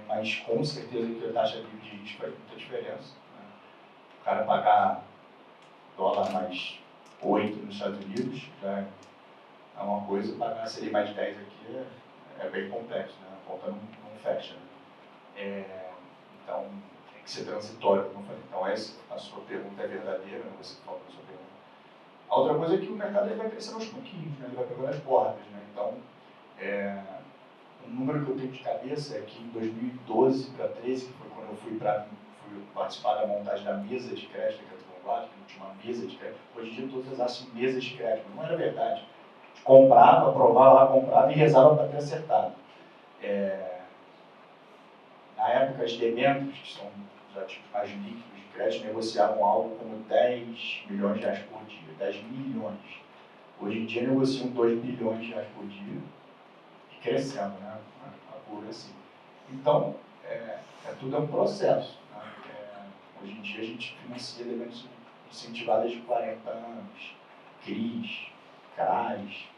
mas com certeza que a taxa livre de risco faz muita diferença. Né? O cara pagar dólar mais 8 nos Estados Unidos já é uma coisa, pagar seria mais 10 aqui é bem complexo, né? A conta não fecha. Né? Então, tem que ser transitório, como eu falei. Então, a sua pergunta é verdadeira, você falou a sua pergunta. A outra coisa é que o mercado ele vai crescendo aos pouquinhos, né? Ele vai pegando as bordas. Né? Então, um número que eu tenho de cabeça é que em 2012 para 2013, que foi quando eu fui participar da montagem da mesa de crédito, que não tinha uma mesa de crédito. Hoje em dia todas acham mesas de crédito, não era verdade. Comprava, aprovava lá, comprava e rezava para ter acertado. Na época, as debêntures, que são os ativos mais líquidos de crédito, negociavam algo como 10 milhões de reais por dia, 10 milhões. Hoje em dia negociam 2 bilhões de reais por dia, e crescendo, né? A curva assim. Então, tudo é um processo. Né? Hoje em dia a gente financia debêntures incentivadas de 40 anos, CRIs, CRAs.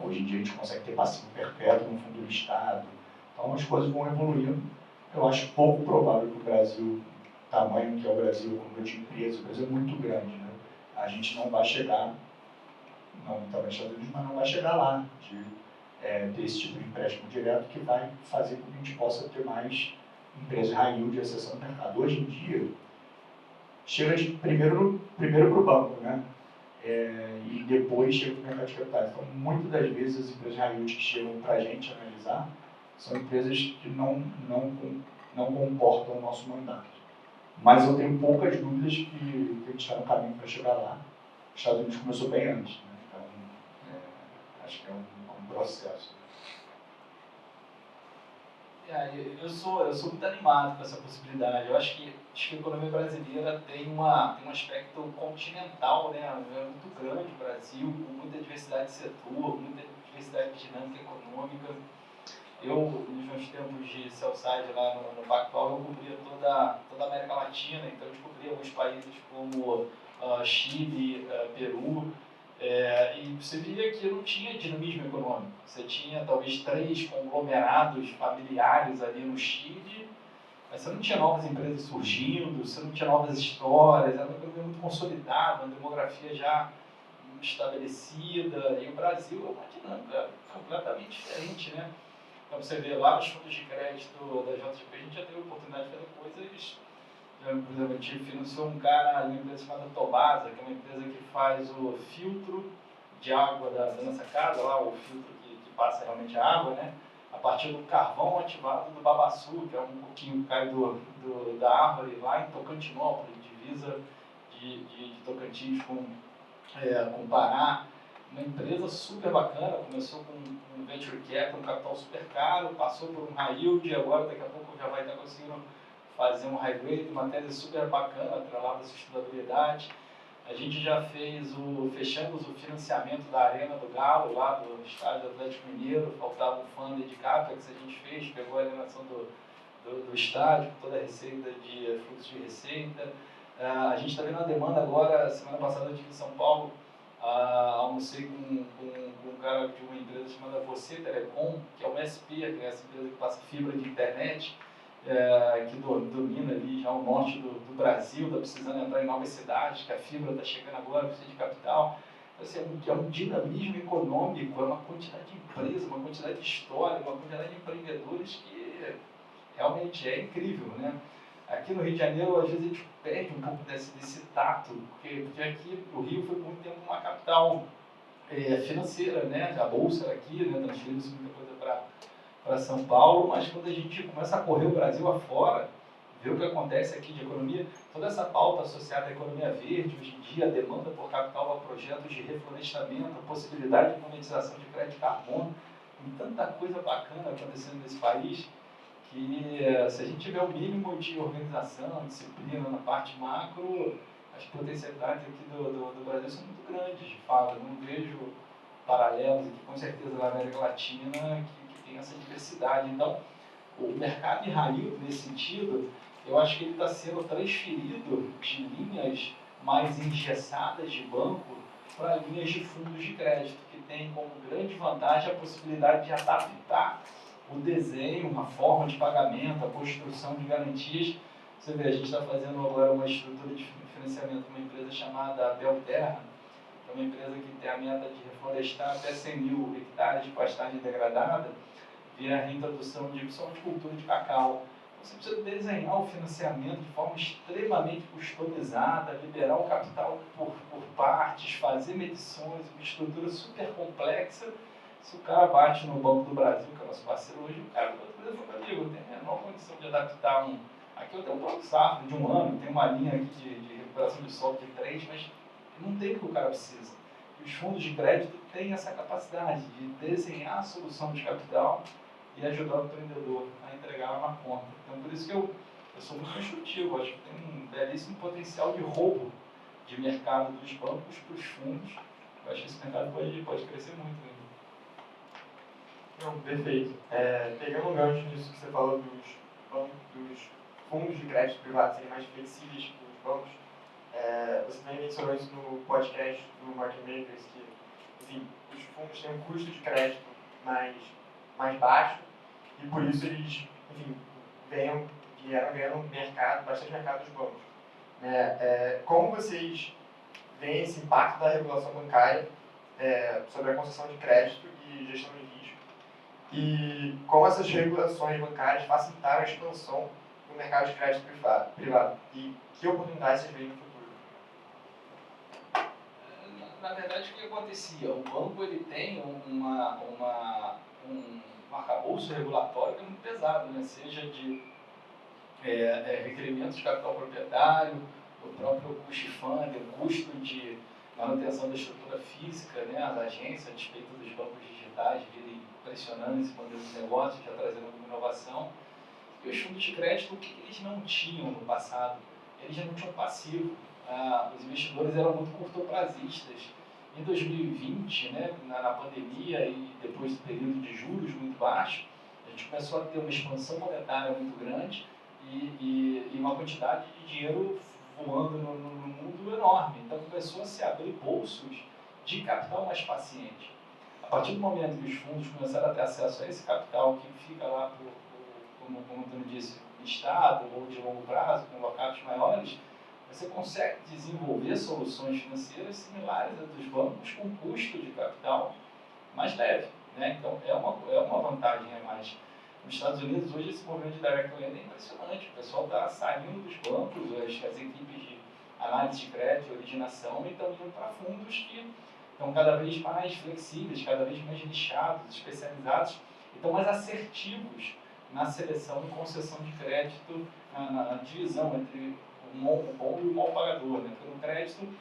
Hoje em dia a gente consegue ter passivo perpétuo no fundo do Estado. Então as coisas vão evoluindo. Eu acho pouco provável que o Brasil, tamanho que é o Brasil, o número de empresas, o Brasil é muito grande. Né? A gente não vai chegar, não está nos Estados Unidos, mas não vai chegar lá de ter esse tipo de empréstimo direto que vai fazer com que a gente possa ter mais empresas high yield acessando o mercado. Hoje em dia, chega primeiro para o banco, né? E depois chega para o mercado de capitais. Então, muitas das vezes, as empresas high yield que chegam para a gente analisar são empresas que não comportam o nosso mandato. Mas eu tenho poucas dúvidas que a gente está no caminho para chegar lá. Os Estados Unidos começou bem antes, né? Então, acho que é um processo. Eu sou muito animado com essa possibilidade. Eu acho que a economia brasileira tem um aspecto continental, né? É muito grande o Brasil, com muita diversidade de setor, muita diversidade de dinâmica econômica. Eu, nos meus tempos de sell-side lá no Pactual, eu cobria toda a América Latina, então eu cobria alguns países como Chile, Peru, E você via que não tinha dinamismo econômico. Você tinha talvez 3 conglomerados familiares ali no Chile, mas você não tinha novas empresas surgindo, você não tinha novas histórias, era uma economia muito consolidada, uma demografia já estabelecida, e o Brasil é uma dinâmica completamente diferente, né? Então você vê lá nos fundos de crédito da JGP, a gente já teve a oportunidade de fazer coisas. Por exemplo, a gente financiou um cara em uma empresa chamada Tobasa, que é uma empresa que faz o filtro de água da nossa casa, lá o filtro que passa realmente a água, né? A partir do carvão ativado do babaçu, que é um pouquinho que cai da árvore lá em Tocantinópolis, divisa de Tocantins com Pará. Uma empresa super bacana, começou com um venture capital, um capital super caro, passou por um high yield e agora daqui a pouco já vai estar conseguindo fazer um high grade, uma tese super bacana, atrelada à sustentabilidade. A gente já fechamos o financiamento da Arena do Galo, lá do estádio Atlético Mineiro, faltava um fundo de CAPEX, a gente fez, pegou a alienação do estádio, com toda a receita de fluxo de receita. A gente está vendo uma demanda agora, semana passada eu estive em São Paulo, almocei com um cara de uma empresa chamada Você Telecom, que é uma SP, que é essa empresa que passa fibra de internet, que domina ali já o norte do Brasil, está precisando entrar em novas cidades, que a fibra está chegando agora, precisa de capital. Assim, é um dinamismo econômico, é uma quantidade de empresas, uma quantidade de história, uma quantidade de empreendedores que realmente é incrível, né? Aqui no Rio de Janeiro, às vezes a gente perde um pouco desse tato, porque aqui o Rio foi por muito tempo uma capital financeira, né? A bolsa era aqui, né? Transferiu-se muita coisa para São Paulo, mas quando a gente começa a correr o Brasil afora, ver o que acontece aqui de economia, toda essa pauta associada à economia verde, hoje em dia, a demanda por capital para projetos de reflorestamento, a possibilidade de monetização de crédito de carbono, tem tanta coisa bacana acontecendo nesse país, que se a gente tiver o mínimo de organização, disciplina na parte macro, as potencialidades aqui do Brasil são muito grandes, de fato. Eu não vejo paralelos aqui, com certeza, na América Latina, que tem essa diversidade. Então, o mercado de high yield, nesse sentido, eu acho que ele está sendo transferido de linhas mais engessadas de banco para linhas de fundos de crédito, que tem como grande vantagem a possibilidade de adaptar o desenho, uma forma de pagamento, a construção de garantias. Você vê, a gente está fazendo agora uma estrutura de financiamento de uma empresa chamada Belterra, que é uma empresa que tem a meta de reflorestar até 100 mil hectares de pastagem degradada, via a reintrodução de cultura de cacau. Você precisa desenhar o financiamento de forma extremamente customizada, liberar o capital por partes, fazer medições, uma estrutura super complexa. Se o cara bate no Banco do Brasil, que é o nosso parceiro hoje, o cara fala, amigo, tem a menor condição de adaptar Aqui eu tenho um plano safra de 1 ano, tem uma linha aqui de recuperação de solo de 3, mas não tem o que o cara precisa. E os fundos de crédito têm essa capacidade de desenhar a solução de capital e ajudar o empreendedor a entregar na ponta. Então, por isso que eu sou muito construtivo, acho que tem um belíssimo potencial de roubo de mercado dos bancos para os fundos. Eu acho que esse mercado pode crescer muito ainda. Não, perfeito. Pegando um gancho nisso que você falou dos fundos de crédito privados serem mais flexíveis que os bancos, você também mencionou isso no podcast do Market Makers, que, enfim, os fundos têm um custo de crédito mais baixo e por isso eles, enfim, vieram ganhando bastante mercado dos bancos. Como vocês veem esse impacto da regulação bancária sobre a concessão de crédito e gestão de risco e como essas regulações bancárias facilitaram a expansão do mercado de crédito privado e que oportunidades vocês veem no futuro? Na verdade, o que acontecia? O banco ele tem um arcabouço regulatório que é muito pesado, né? Seja de requerimentos de capital proprietário, o próprio custo funding, o custo de manutenção da estrutura física, né? As agências, a despeito dos bancos digitais, virem pressionando esse modelo de negócio, já trazendo alguma inovação. E os fundos de crédito, o que eles não tinham no passado? Eles já não tinham passivo. Os investidores eram muito curtoprazistas. Em 2020, né, na pandemia e depois do período de juros muito baixo, a gente começou a ter uma expansão monetária muito grande e uma quantidade de dinheiro voando no mundo enorme. Então começou a se abrir bolsos de capital mais paciente. A partir do momento que os fundos começaram a ter acesso a esse capital que fica lá, como o Antônio disse, listado ou de longo prazo, com locais maiores, você consegue desenvolver soluções financeiras similares às dos bancos com custo de capital mais leve, né? Então, é uma vantagem a mais. Nos Estados Unidos, hoje, esse movimento de direct lending é impressionante. O pessoal está saindo dos bancos, as equipes de análise de crédito, originação, e estão indo para fundos que estão cada vez mais flexíveis, cada vez mais nichados, especializados, e estão mais assertivos na seleção e concessão de crédito, na divisão entre o bom e o mau pagador, né? Porque no crédito,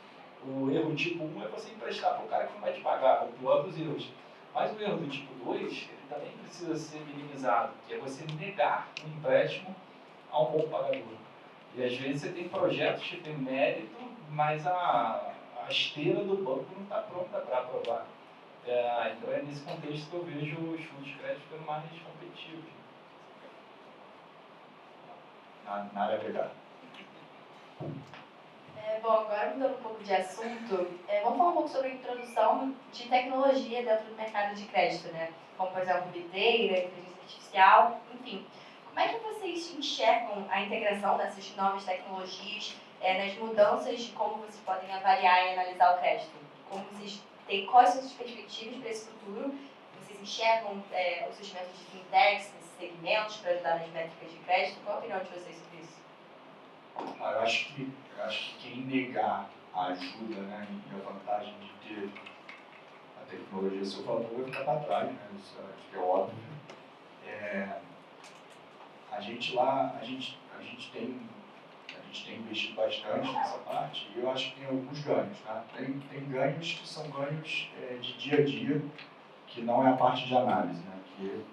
o erro tipo 1 é você emprestar para o cara que não vai te pagar, o pior dos erros. Mas o erro do tipo 2, ele também precisa ser minimizado, que é você negar um empréstimo a um bom pagador. E às vezes você tem projetos que têm mérito, mas a esteira do banco não está pronta para aprovar. Então é nesse contexto que eu vejo os fundos de crédito ficando mais competitivos. Nada a agregar. Bom, agora mudando um pouco de assunto, vamos falar um pouco sobre a introdução de tecnologia dentro do mercado de crédito, né? Como, por exemplo, Big Data, inteligência artificial, enfim. Como é que vocês enxergam a integração dessas novas tecnologias nas mudanças de como vocês podem avaliar e analisar o crédito? Como vocês têm, quais são as perspectivas para esse futuro? Vocês enxergam o surgimento de fintechs nesses segmentos para ajudar nas métricas de crédito? Qual a opinião de vocês sobre isso? Eu acho que quem negar a ajuda, né, e a vantagem de ter a tecnologia a seu favor vai ficar para trás, né? Isso acho que é óbvio. A gente tem investido bastante nessa parte e eu acho que tem alguns ganhos, tá? Tem ganhos que são ganhos de dia a dia, que não é a parte de análise, né? Que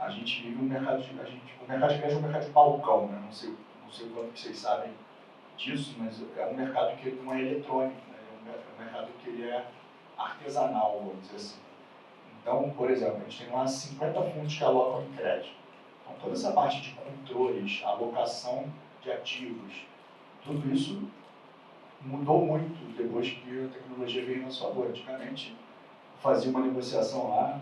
a gente vive o mercado de crédito é um mercado de balcão, né? Não sei o quanto vocês sabem disso, mas é um mercado que não é eletrônico, né? É um mercado que ele é artesanal, vamos dizer assim. Então, por exemplo, a gente tem lá 50 fundos que alocam em crédito. Então, toda essa parte de controles, alocação de ativos, tudo isso mudou muito depois que a tecnologia veio na sua favor. Antigamente, fazia uma negociação lá,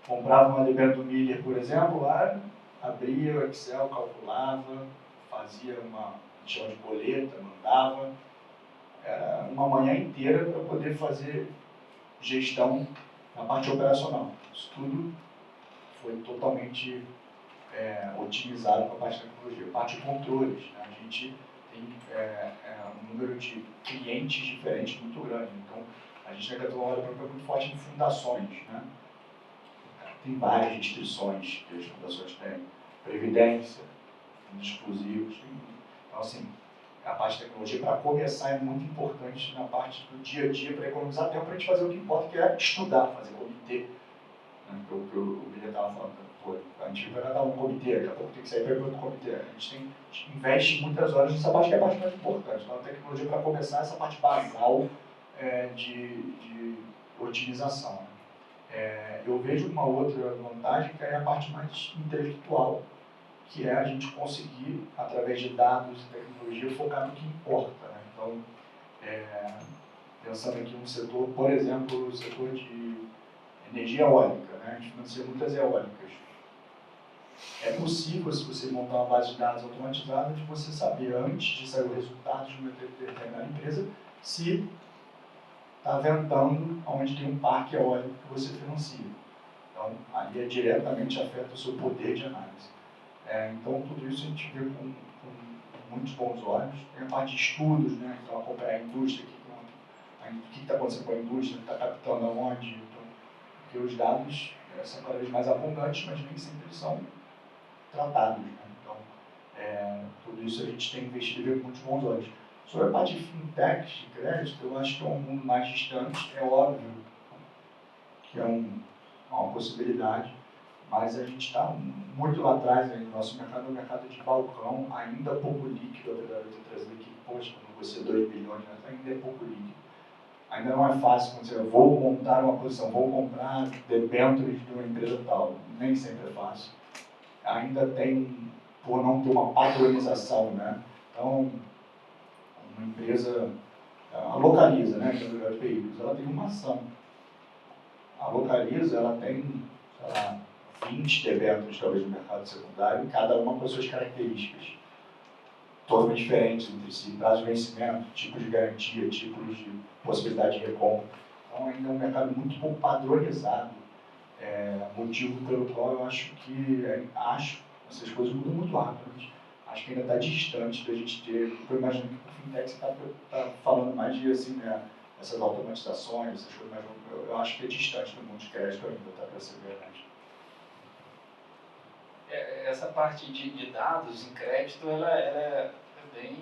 comprava uma debênture do Miller, por exemplo, lá, abria o Excel, calculava, fazia uma chama de boleta, mandava. Era uma manhã inteira para poder fazer gestão na parte operacional. Isso tudo foi totalmente otimizado para a parte de tecnologia. A parte de controles, né? A gente tem um número de clientes diferentes muito grande. Então, a gente tem que atuar muito forte em fundações, né? Tem várias restrições que as fundações têm. Previdência, fundos exclusivos. Então, assim, a parte de tecnologia, para começar, é muito importante na parte do dia a dia, para economizar tempo, para a gente fazer o que importa, que é estudar, fazer comitê. Né? O que o William estava falando. A gente vai dar um comitê, daqui a pouco tem que sair para ir para outro comitê. A gente investe muitas horas nessa parte, que é a parte mais importante. Então, a tecnologia, para começar, essa parte basal de otimização. Eu vejo uma outra vantagem, que é a parte mais intelectual, que é a gente conseguir, através de dados e tecnologia, focar no que importa. Né? Então, pensando aqui no setor, por exemplo, o setor de energia eólica, né? A gente financia muitas eólicas. É possível, se você montar uma base de dados automatizada, de você saber, antes de sair o resultado de uma determinada empresa, se está ventando onde tem um parque eólico que você financia. Então, ali diretamente afeta o seu poder de análise. Então, tudo isso a gente vê com muitos bons olhos. Tem a parte de estudos, né? Então, acompanhar a indústria, o que está acontecendo com a indústria, está captando aonde. Então, porque os dados são cada vez mais abundantes, mas nem sempre são tratados. Né? Então, tudo isso a gente tem investido e vê com muitos bons olhos. Sobre a parte de fintechs de crédito, eu acho que é um mundo mais distante, é óbvio que é uma possibilidade, mas a gente está muito lá atrás ainda. O nosso mercado é um mercado de balcão, ainda pouco líquido, apesar de eu ter trazido aqui, poxa, quando você 2 bilhões, né? Ainda é pouco líquido. Ainda não é fácil quando você vou montar uma posição, vou comprar debêntures de uma empresa tal, nem sempre é fácil. Ainda tem, por não ter uma padronização, né? Então, uma empresa A Localiza, né, que é o de veículos, ela tem uma ação. A Localiza, ela tem, sei lá, 20 debêntures, talvez, no mercado secundário, cada uma com as suas características totalmente diferentes entre si, prazo de vencimento, tipos de garantia, tipos de possibilidade de recompra. Então, ainda é um mercado muito pouco padronizado, motivo pelo qual eu acho que, essas coisas mudam muito rápido, mas acho que ainda está distante da gente ter, porque eu imagino que o fintech você está falando mais de, assim, né, essas automatizações, essas coisas, mas eu acho que é distante do mundo de crédito ainda, tá, para ser verdade. Essa parte de dados em crédito, ela é bem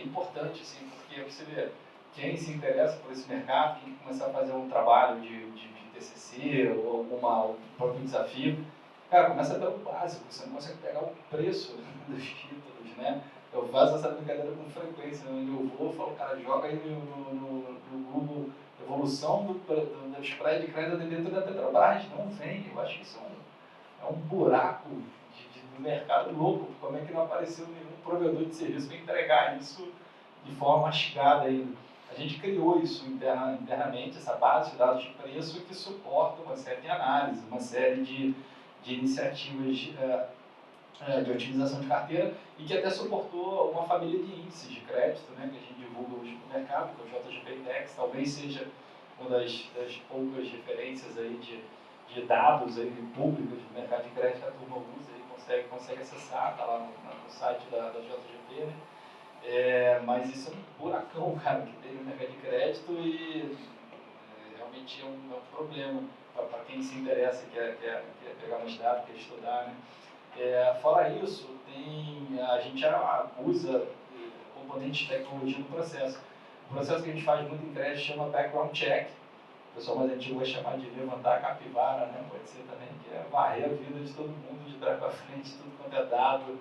importante, assim, porque você vê, quem se interessa por esse mercado, quem começar a fazer um trabalho de TCC ou algum próprio desafio, cara, começa pelo básico, você não consegue pegar o preço dos títulos, né? Eu faço essa brincadeira com frequência, onde eu vou, falo, cara, joga aí no Google evolução do spread de crédito dentro da Petrobras, não vem, eu acho que isso é um buraco do mercado louco. Como é que não apareceu nenhum provedor de serviço para entregar isso de forma mastigada ainda? A gente criou isso internamente, essa base de dados de preço que suporta uma série de análises, uma série de iniciativas de otimização de carteira e que até suportou uma família de índices de crédito, né, que a gente divulga hoje no mercado, que é o JGP Index, talvez seja uma das poucas referências aí de dados aí, públicos do mercado de crédito que a turma usa e consegue acessar, está lá no site da JGP, né? Mas isso é um buracão, cara, que tem no mercado de crédito e realmente é um problema para quem se interessa e quer pegar mais dados, quer estudar, né? Fora isso, a gente usa componentes de tecnologia no processo. O processo que a gente faz muito em crédito chama background check. O pessoal mais antigo vai chamar de levantar a capivara, né? Pode ser também, que é varrer a vida de todo mundo, de trás para frente, tudo quanto é dado.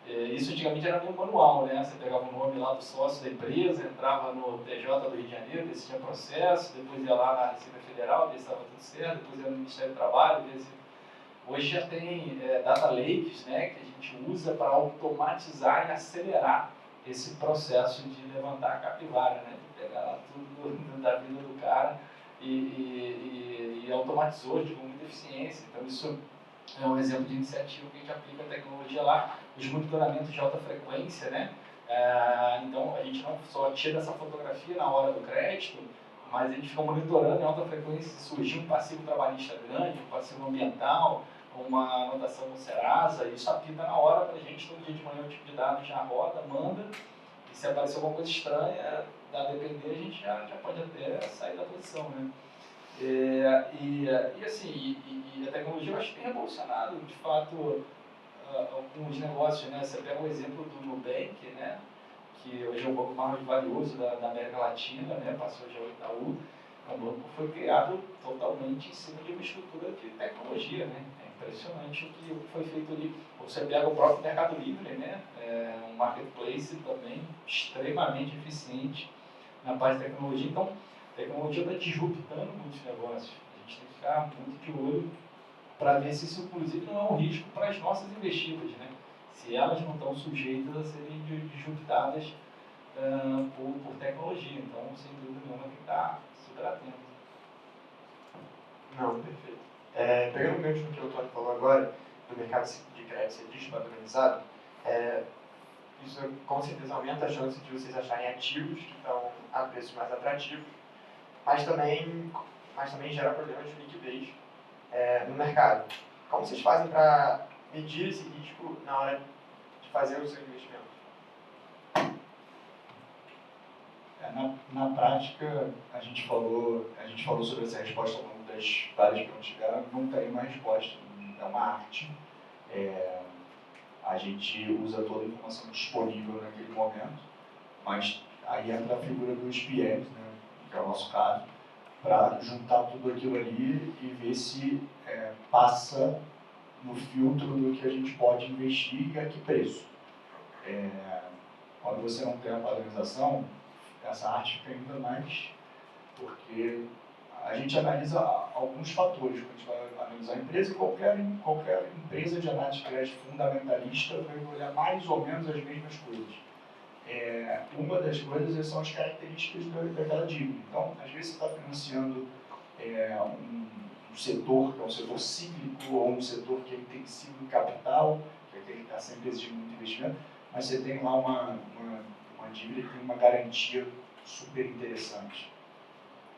Isso antigamente era meio manual, né? Você pegava o nome lá do sócio da empresa, entrava no TJ do Rio de Janeiro, ver se tinha processo, depois ia lá na Receita Federal, ver se estava tudo certo, depois ia no Ministério do Trabalho, ver se... Hoje já tem data lakes, né, que a gente usa para automatizar e acelerar esse processo de levantar a capivara, né, de pegar lá tudo da vida do cara e automatizou com muita eficiência. Então isso é um exemplo de iniciativa que a gente aplica a tecnologia lá, os monitoramentos de alta frequência, né. Então a gente não só tira essa fotografia na hora do crédito, mas a gente fica monitorando em alta frequência se surgir um passivo trabalhista grande, um passivo ambiental, uma anotação no Serasa, e isso apita na hora para a gente, todo dia de manhã o tipo de dados já roda, manda, e se aparecer alguma coisa estranha, a depender, a gente já pode até sair da posição, né? Assim, a tecnologia eu acho que tem revolucionado, de fato, alguns negócios, né? Você pega o exemplo do Nubank, né? Que hoje é o banco mais valioso da América Latina, né? Passou já o Itaú. O banco foi criado totalmente em cima de uma estrutura de tecnologia, né? É impressionante o que foi feito ali. Você pega o próprio Mercado Livre, né? Um marketplace também extremamente eficiente na parte de tecnologia. Então, a tecnologia está disruptando muitos negócios. A gente tem que ficar muito de olho para ver se isso, inclusive, não é um risco para as nossas investidas, né? Se elas não estão sujeitas a serem disruptadas por tecnologia. Então, sem dúvida nenhuma, tem que estar super atento. Não, perfeito. Pegando o gancho no que o Tony falou agora, do mercado de crédito ser despadronizado, isso com certeza aumenta a chance de vocês acharem ativos que estão a preços mais atrativos, mas também gera problemas de liquidez no mercado. Como vocês fazem para medir esse risco na hora de fazer o seu investimento? Na prática, a gente falou sobre essa resposta ao longo das várias perguntas que tiveram, não tem uma resposta, é uma arte. A gente usa toda a informação disponível naquele momento, mas aí entra a figura dos PMs, né, que é o nosso caso, para juntar tudo aquilo ali e ver se passa no filtro do que a gente pode investir e a que preço. Quando você não tem a padronização, essa arte fica ainda mais, porque a gente analisa alguns fatores. Quando a gente vai analisar a empresa, qualquer empresa de análise de crédito fundamentalista vai olhar mais ou menos as mesmas coisas. uma das coisas são as características daquela dívida. Então, às vezes você está financiando um setor que é um setor cíclico ou um setor que é intensivo em capital, que é aquele que está sempre exigindo muito investimento, mas você tem lá uma dívida que tem uma garantia super interessante.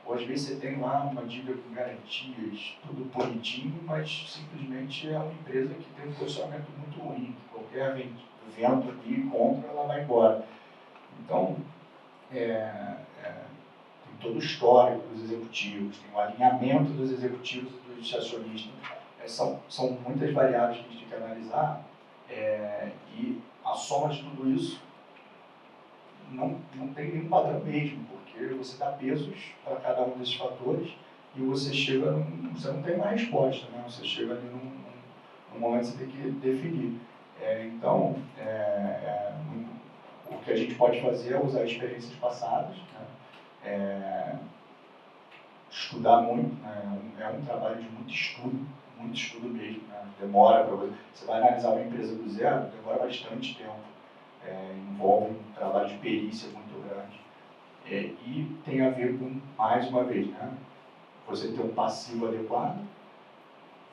Ou às vezes você tem lá uma dívida com garantias, tudo bonitinho, mas simplesmente é uma empresa que tem um posicionamento muito ruim. Qualquer vento aqui contra, ela vai embora. Então, tem todo o histórico dos executivos, tem o alinhamento dos executivos e dos acionistas. São muitas variáveis que a gente tem que analisar e a soma de tudo isso não tem nenhum padrão mesmo, porque você dá pesos para cada um desses fatores e você chega você não tem uma resposta, né? Você chega ali num momento que você tem que definir. Então, o que a gente pode fazer é usar experiências passadas, né? Estudar muito, né? É um trabalho de muito estudo mesmo, né? Demora para você vai analisar uma empresa do zero, demora bastante tempo, envolve um trabalho de perícia muito grande e tem a ver com, mais uma vez, né? Você ter um passivo adequado,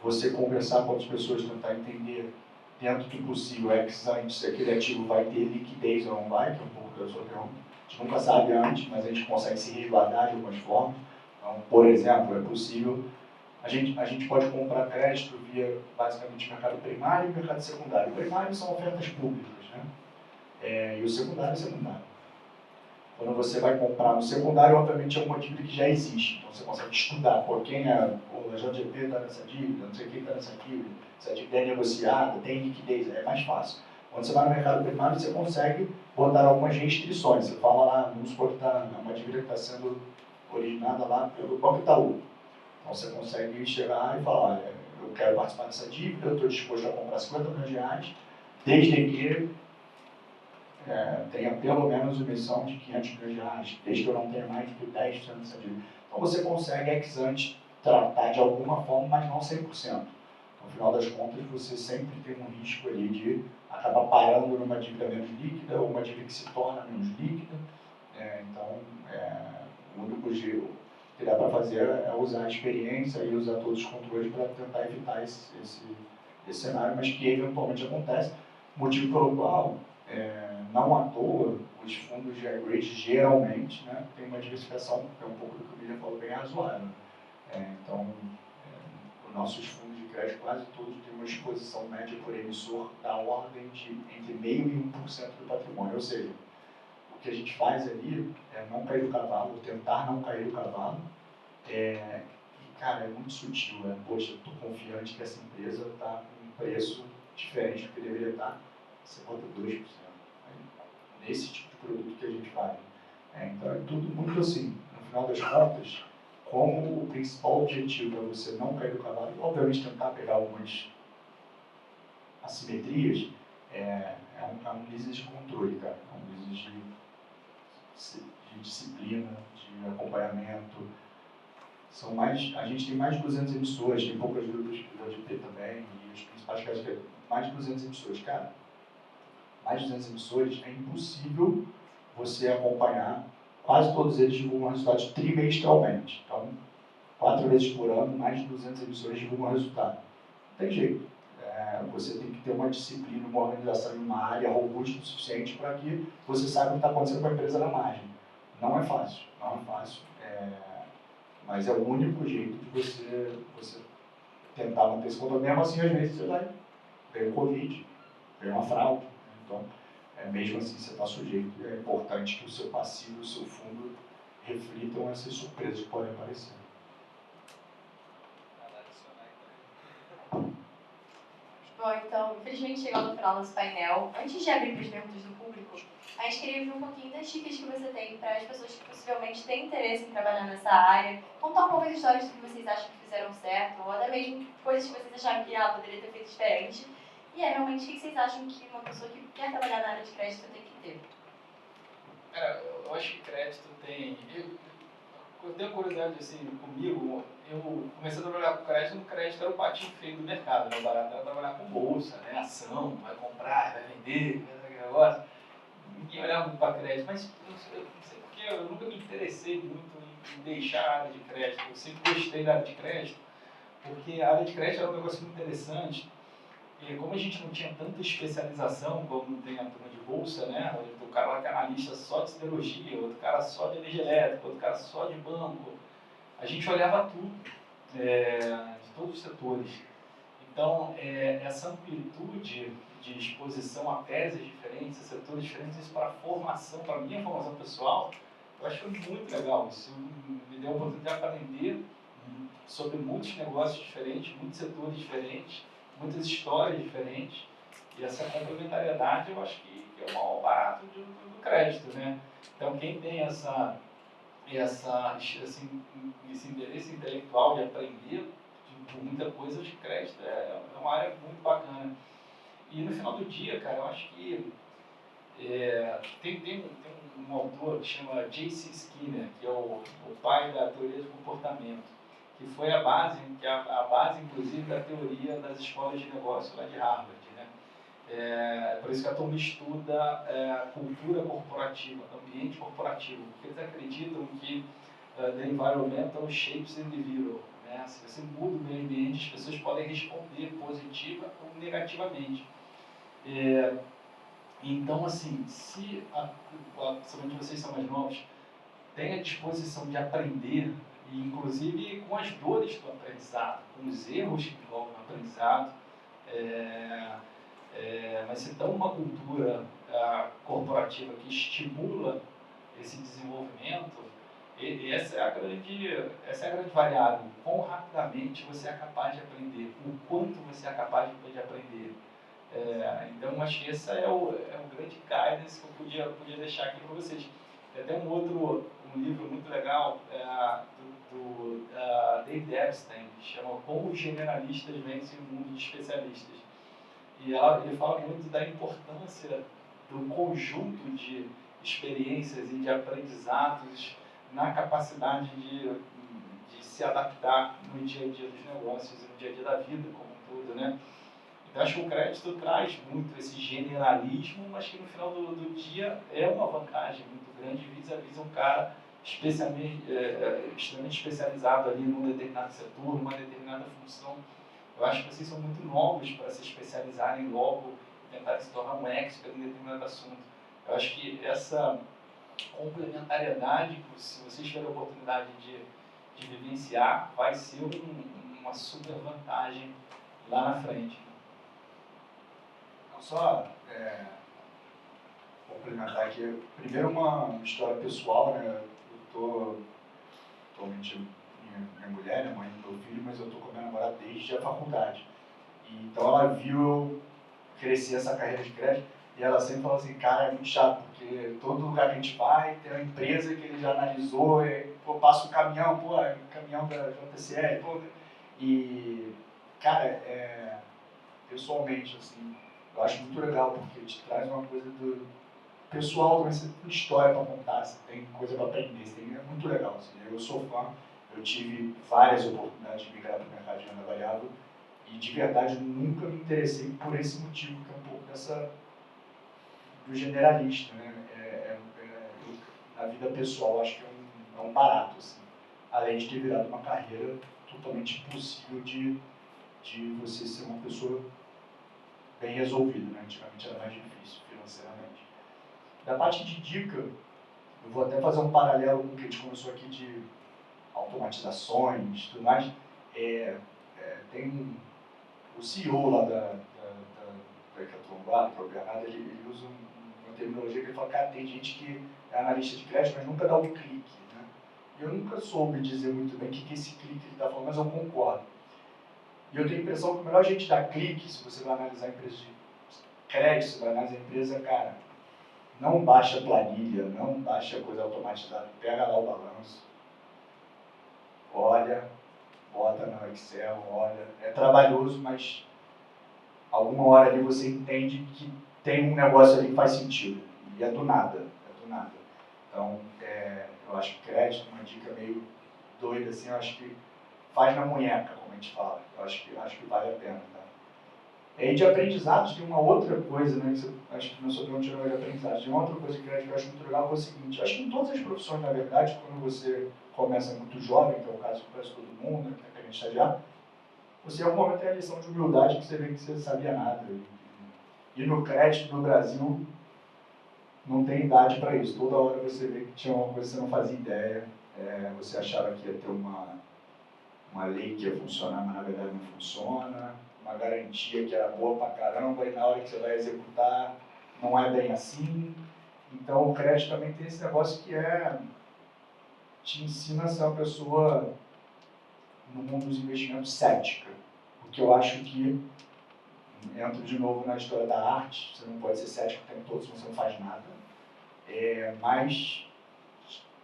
você conversar com as pessoas, tentar entender dentro do possível, antes se aquele ativo vai ter liquidez ou não vai, que é um pouco da sua pergunta. A gente nunca sabe antes, mas a gente consegue se resguardar de algumas formas. Então, por exemplo, é possível, a gente pode comprar crédito via, basicamente, mercado primário e mercado secundário. O primário são ofertas públicas, né? E o secundário é secundário. Quando você vai comprar no secundário, obviamente é uma dívida que já existe. Então você consegue estudar, quem a JGP está nessa dívida, não sei quem está nessa dívida, se a dívida é negociada, tem liquidez, é mais fácil. Quando você vai no mercado primário, você consegue botar algumas restrições. Você fala lá, vamos supor que uma dívida que está sendo originada lá pelo Banco Itaú. Então você consegue chegar e falar, olha, eu quero participar dessa dívida, eu estou disposto a comprar 50 milhões de reais, desde que tenha pelo menos emissão de 500 milhões de reais, desde que eu não tenha mais de 10% dessa dívida. Então você consegue, ex ante, tratar de alguma forma, mas não 100%. No final das contas, você sempre tem um risco ali de acabar parando numa dívida menos líquida ou uma dívida que se torna menos líquida. Então, o único jeito que dá para fazer é usar a experiência e usar todos os controles para tentar evitar esse cenário, mas que eventualmente acontece, motivo pelo qual não à toa, os fundos de high grade geralmente, né, tem uma diversificação, que é um pouco do que o William falou, bem razoável. Então, os nossos fundos de crédito quase todos têm uma exposição média por emissor da ordem de entre 0,5% e 1% do patrimônio. Ou seja, o que a gente faz ali é não cair do cavalo, tentar não cair do cavalo. E, cara, é muito sutil. Poxa, eu estou confiante que essa empresa está com um preço diferente do que deveria estar. Você bota 2%. Nesse tipo de produto que a gente faz. Então, é tudo muito assim. No final das contas, como o principal objetivo é você não cair do cavalo, e obviamente tentar pegar algumas assimetrias, é um business de controle, cara. É um business de disciplina, de acompanhamento. A gente tem mais de 200 emissores, tem poucas grupos de JP também, e os principais casos que mais de 200 emissores. Cara, mais de 200 emissores, é impossível você acompanhar. Quase todos eles divulgam resultados trimestralmente. Então, 4 vezes por ano, mais de 200 emissores divulgam resultado. Não tem jeito. Você tem que ter uma disciplina, uma organização em uma área robusta o suficiente para que você saiba o que está acontecendo com a empresa na margem. Não é fácil, mas é o único jeito de você tentar manter esse controle. Mesmo assim, às vezes, vem o Covid, vem uma fraude. Então, mesmo assim, você está sujeito. É importante que o seu passivo e o seu fundo reflitam essas surpresas que podem aparecer. Bom, então, infelizmente chegando no final do nosso painel, antes de abrir para as perguntas do público, a gente queria ver um pouquinho das dicas que você tem para as pessoas que possivelmente têm interesse em trabalhar nessa área, contar um pouco as histórias do que vocês acham que fizeram certo, ou até mesmo coisas que vocês acharam que poderia ter feito diferente. E realmente, o que vocês acham que uma pessoa que quer trabalhar na área de crédito tem que ter? Cara, eu acho que crédito tem... Eu tenho curiosidade, assim, comigo, eu comecei a trabalhar com crédito, no crédito era o patinho feio do mercado, né? O barato era trabalhar com bolsa, né? Ação, vai comprar, vai vender, vai negócio. Ninguém olhava olhava muito para crédito, mas eu não sei porque eu nunca me interessei muito em deixar a área de crédito. Eu sempre gostei da área de crédito, porque a área de crédito era um negócio muito interessante. E como a gente não tinha tanta especialização como tem a turma de bolsa, né? O cara lá que é analista só de siderurgia, outro cara só de energia elétrica, outro cara só de banco. A gente olhava tudo, de todos os setores. Então, essa amplitude de exposição a teses diferentes, a setores diferentes, isso para a formação, para a minha formação pessoal, eu acho que foi muito legal. Isso me deu a oportunidade de aprender sobre muitos negócios diferentes, muitos setores diferentes, muitas histórias diferentes. E essa complementariedade eu acho que é o maior barato do crédito, né? Então, quem tem esse interesse intelectual de aprender por muita coisa de crédito é uma área muito bacana. E no final do dia, cara, eu acho que tem um autor que chama J.C. Skinner, que é o pai da teoria do comportamento, que foi a base, inclusive, da teoria das escolas de negócio lá de Harvard, né? Por isso que a turma estuda cultura corporativa, ambiente corporativo, porque eles acreditam que the environmental shapes the individual, né? Se você muda o meio ambiente, as pessoas podem responder positiva ou negativamente. Então, assim, somente vocês são mais novos, tem a disposição de aprender, e inclusive com as dores do aprendizado, com os erros que envolvem o aprendizado, mas se dá uma cultura corporativa que estimula esse desenvolvimento, essa é a grande variável. Quão rapidamente você é capaz de aprender, o quanto você é capaz de aprender. Então, acho que esse é o grande guidance que eu podia deixar aqui para vocês. Tem até um livro muito legal do David Epstein, que chama Como os Generalistas Vencem o Mundo de Especialistas. E ele fala muito da importância do conjunto de experiências e de aprendizados na capacidade de se adaptar no dia a dia dos negócios e no dia a dia da vida como um todo, né? Então, acho que o crédito traz muito esse generalismo, mas que no final do dia é uma vantagem muito grande vis-a-vis um cara extremamente especializado ali num determinado setor, numa determinada função. Eu acho que vocês são muito novos para se especializarem logo, tentarem se tornar um expert em determinado assunto. Eu acho que essa complementariedade, se vocês tiverem a oportunidade de vivenciar, vai ser uma super vantagem lá na frente. Só complementar aqui, primeiro uma história pessoal, né? Eu estou atualmente minha mulher, né, mãe do meu filho, mas eu estou com a minha namorada desde a faculdade. Então ela viu eu crescer essa carreira de crédito e ela sempre falou assim, cara, é muito chato, porque todo lugar que a gente vai tem uma empresa que ele já analisou, passa o caminhão, caminhão da JCL, e, cara, pessoalmente, assim, eu acho muito legal, porque te traz uma coisa do pessoal, você tem história para contar, você tem coisa para aprender, é muito legal. Assim, eu sou fã, eu tive várias oportunidades de migrar para o mercado de renda variável e, de verdade, nunca me interessei por esse motivo, que é um pouco do generalista, né? Na vida pessoal, acho que é um barato, assim, além de ter virado uma carreira totalmente impossível de você ser uma pessoa bem resolvida, né? Antigamente era mais difícil financeiramente. Da parte de dica, eu vou até fazer um paralelo com o que a gente conversou aqui de automatizações e tudo mais. Tem o CEO lá da Hecatron, que é o Bernardo, ele usa uma terminologia que ele fala, cara, tem gente que é analista de crédito, mas nunca dá um clique, né? E eu nunca soube dizer muito bem o que esse clique ele está falando, mas eu concordo. E eu tenho a impressão que o melhor jeito de dar clique, se você vai analisar a empresa de crédito, você vai analisar a empresa, cara, não baixa planilha, não baixa coisa automatizada, pega lá o balanço, olha, bota no Excel, olha, é trabalhoso, mas alguma hora ali você entende que tem um negócio ali que faz sentido, e é do nada. Então, eu acho que crédito é uma dica meio doida, assim, eu acho que faz na munheca, como a gente fala, eu acho que vale a pena, tá? E de aprendizados, tem uma outra coisa, né, que você, acho que na sua pergunta não é de aprendizado, tem uma outra coisa que eu acho muito legal, que é o seguinte, eu acho que em todas as profissões, na verdade, quando você começa muito jovem, que é o caso de quase todo mundo, né, que é estagiário, você em algum momento tem a lição de humildade que você vê que você não sabia nada. E no crédito no Brasil, não tem idade para isso. Toda hora você vê que tinha uma coisa que você não fazia ideia, você achava que ia ter uma lei que ia funcionar, mas na verdade não funciona, uma garantia que era boa pra caramba, e na hora que você vai executar, não é bem assim. Então o crédito também tem esse negócio que te ensina a ser uma pessoa, no mundo dos investimentos, cética. Porque eu acho que, entro de novo na história da arte, você não pode ser cético o tempo todo se você não faz nada, mas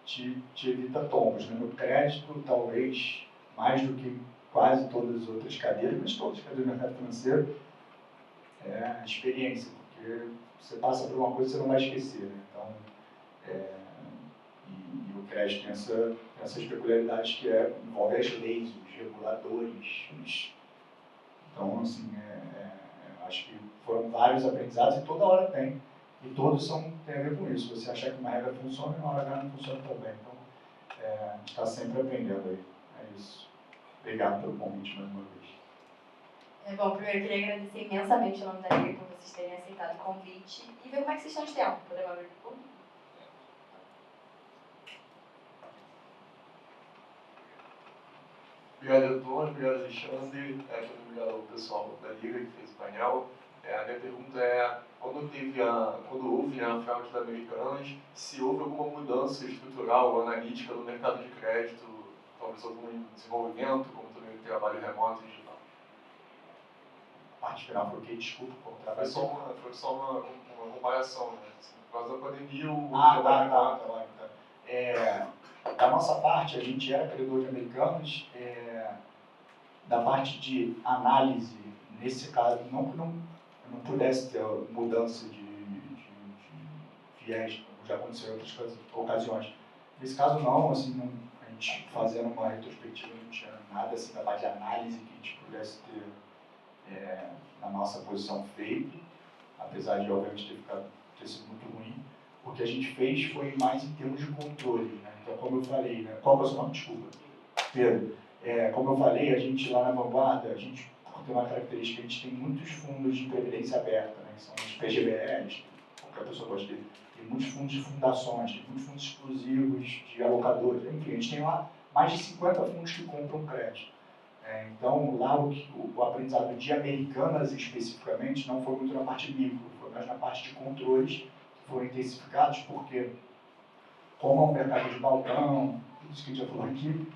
te evita tombos. Né? No crédito, talvez, mais do que quase todas as outras cadeiras, mas todas as cadeiras do mercado financeiro, é experiência, porque você passa por uma coisa que você não vai esquecer. Né? Então, e o crédito tem essas peculiaridades que envolve as leis, os reguladores. Então, assim, acho que foram vários aprendizados e toda hora tem. E todos têm a ver com isso. Você achar que uma regra funciona e uma hora não funciona tão bem. Então, a gente está sempre aprendendo aí. É isso. Obrigado pelo convite mais uma vez. Bom, primeiro eu queria agradecer imensamente o nome da Liga por vocês terem aceitado o convite e ver como é que vocês estão de tempo. Podemos abrir o público? Obrigado, Antônio. Obrigado, Alexandre. Obrigado ao pessoal da Liga que fez o painel. A minha pergunta é, quando houve a fraude da Americanas, se houve alguma mudança estrutural ou analítica no mercado de crédito, talvez algum desenvolvimento, como também o trabalho remoto e digital? A parte final foi o quê? Desculpa por trabalho. Foi só uma comparação, né? Assim, por causa da pandemia, o Da nossa parte, a gente era credor de Americanas. Da parte de análise, nesse caso, não que não pudesse ter mudança de viés, como já aconteceu em outras ocasiões. Nesse caso, não, assim, a gente fazendo uma retrospectiva, não tinha nada assim, da parte de análise que a gente pudesse ter na nossa posição feito, apesar de, obviamente, ter sido muito ruim. O que a gente fez foi mais em termos de controle, né? Então, como eu falei, né? Qual é o seu nome? Desculpa. Pedro. Como eu falei, a gente lá na Vanguarda, a gente tem uma característica, a gente tem muitos fundos de previdência aberta, né, que são os PGBLs, qualquer pessoa pode ter. Tem muitos fundos de fundações, tem muitos fundos exclusivos de alocadores, enfim, a gente tem lá mais de 50 fundos que compram crédito. Então, lá o aprendizado de Americanas especificamente não foi muito na parte micro, foi mais na parte de controles que foram intensificados, porque como é um mercado de balcão, tudo isso que a gente já falou aqui,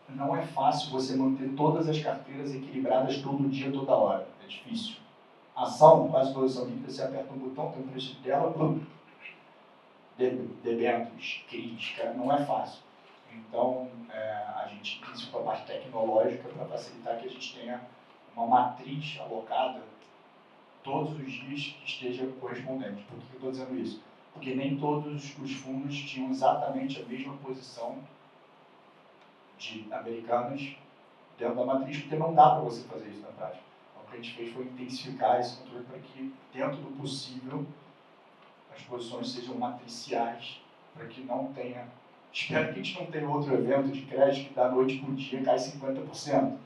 não é fácil você manter todas as carteiras equilibradas todo dia, toda hora. É difícil. Ação, quase todas são líquidas, você aperta um botão, tem um preço de tela, debêntures, CRIs, não é fácil. Então, a gente intensificou a parte tecnológica para facilitar que a gente tenha uma matriz alocada todos os dias que esteja correspondente. Por que eu estou dizendo isso? Porque nem todos os fundos tinham exatamente a mesma posição de Americanas dentro da matriz, porque não dá para você fazer isso na prática. Então, o que a gente fez foi intensificar esse controle para que, dentro do possível, as posições sejam matriciais, para que não tenha... Espero que a gente não tenha outro evento de crédito que da noite para o dia cai 50%.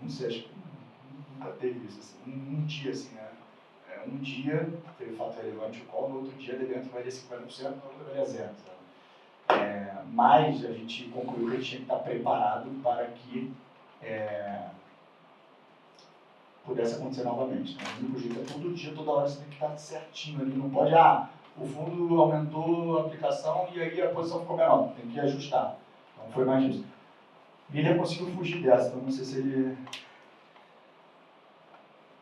Não sei, acho que nunca teve isso. Assim. Um dia, assim, né? Um dia, teve fato relevante o call, no outro dia, o evento valia 50%, no outro valia 0%. Mas a gente concluiu que a gente tinha que estar preparado para que pudesse acontecer novamente. Né? O único jeito todo dia, toda hora você tem que estar certinho ali, não pode, o fundo aumentou a aplicação e aí a posição ficou menor, tem que ajustar. Então foi mais isso. William conseguiu fugir dessa, então não sei se ele...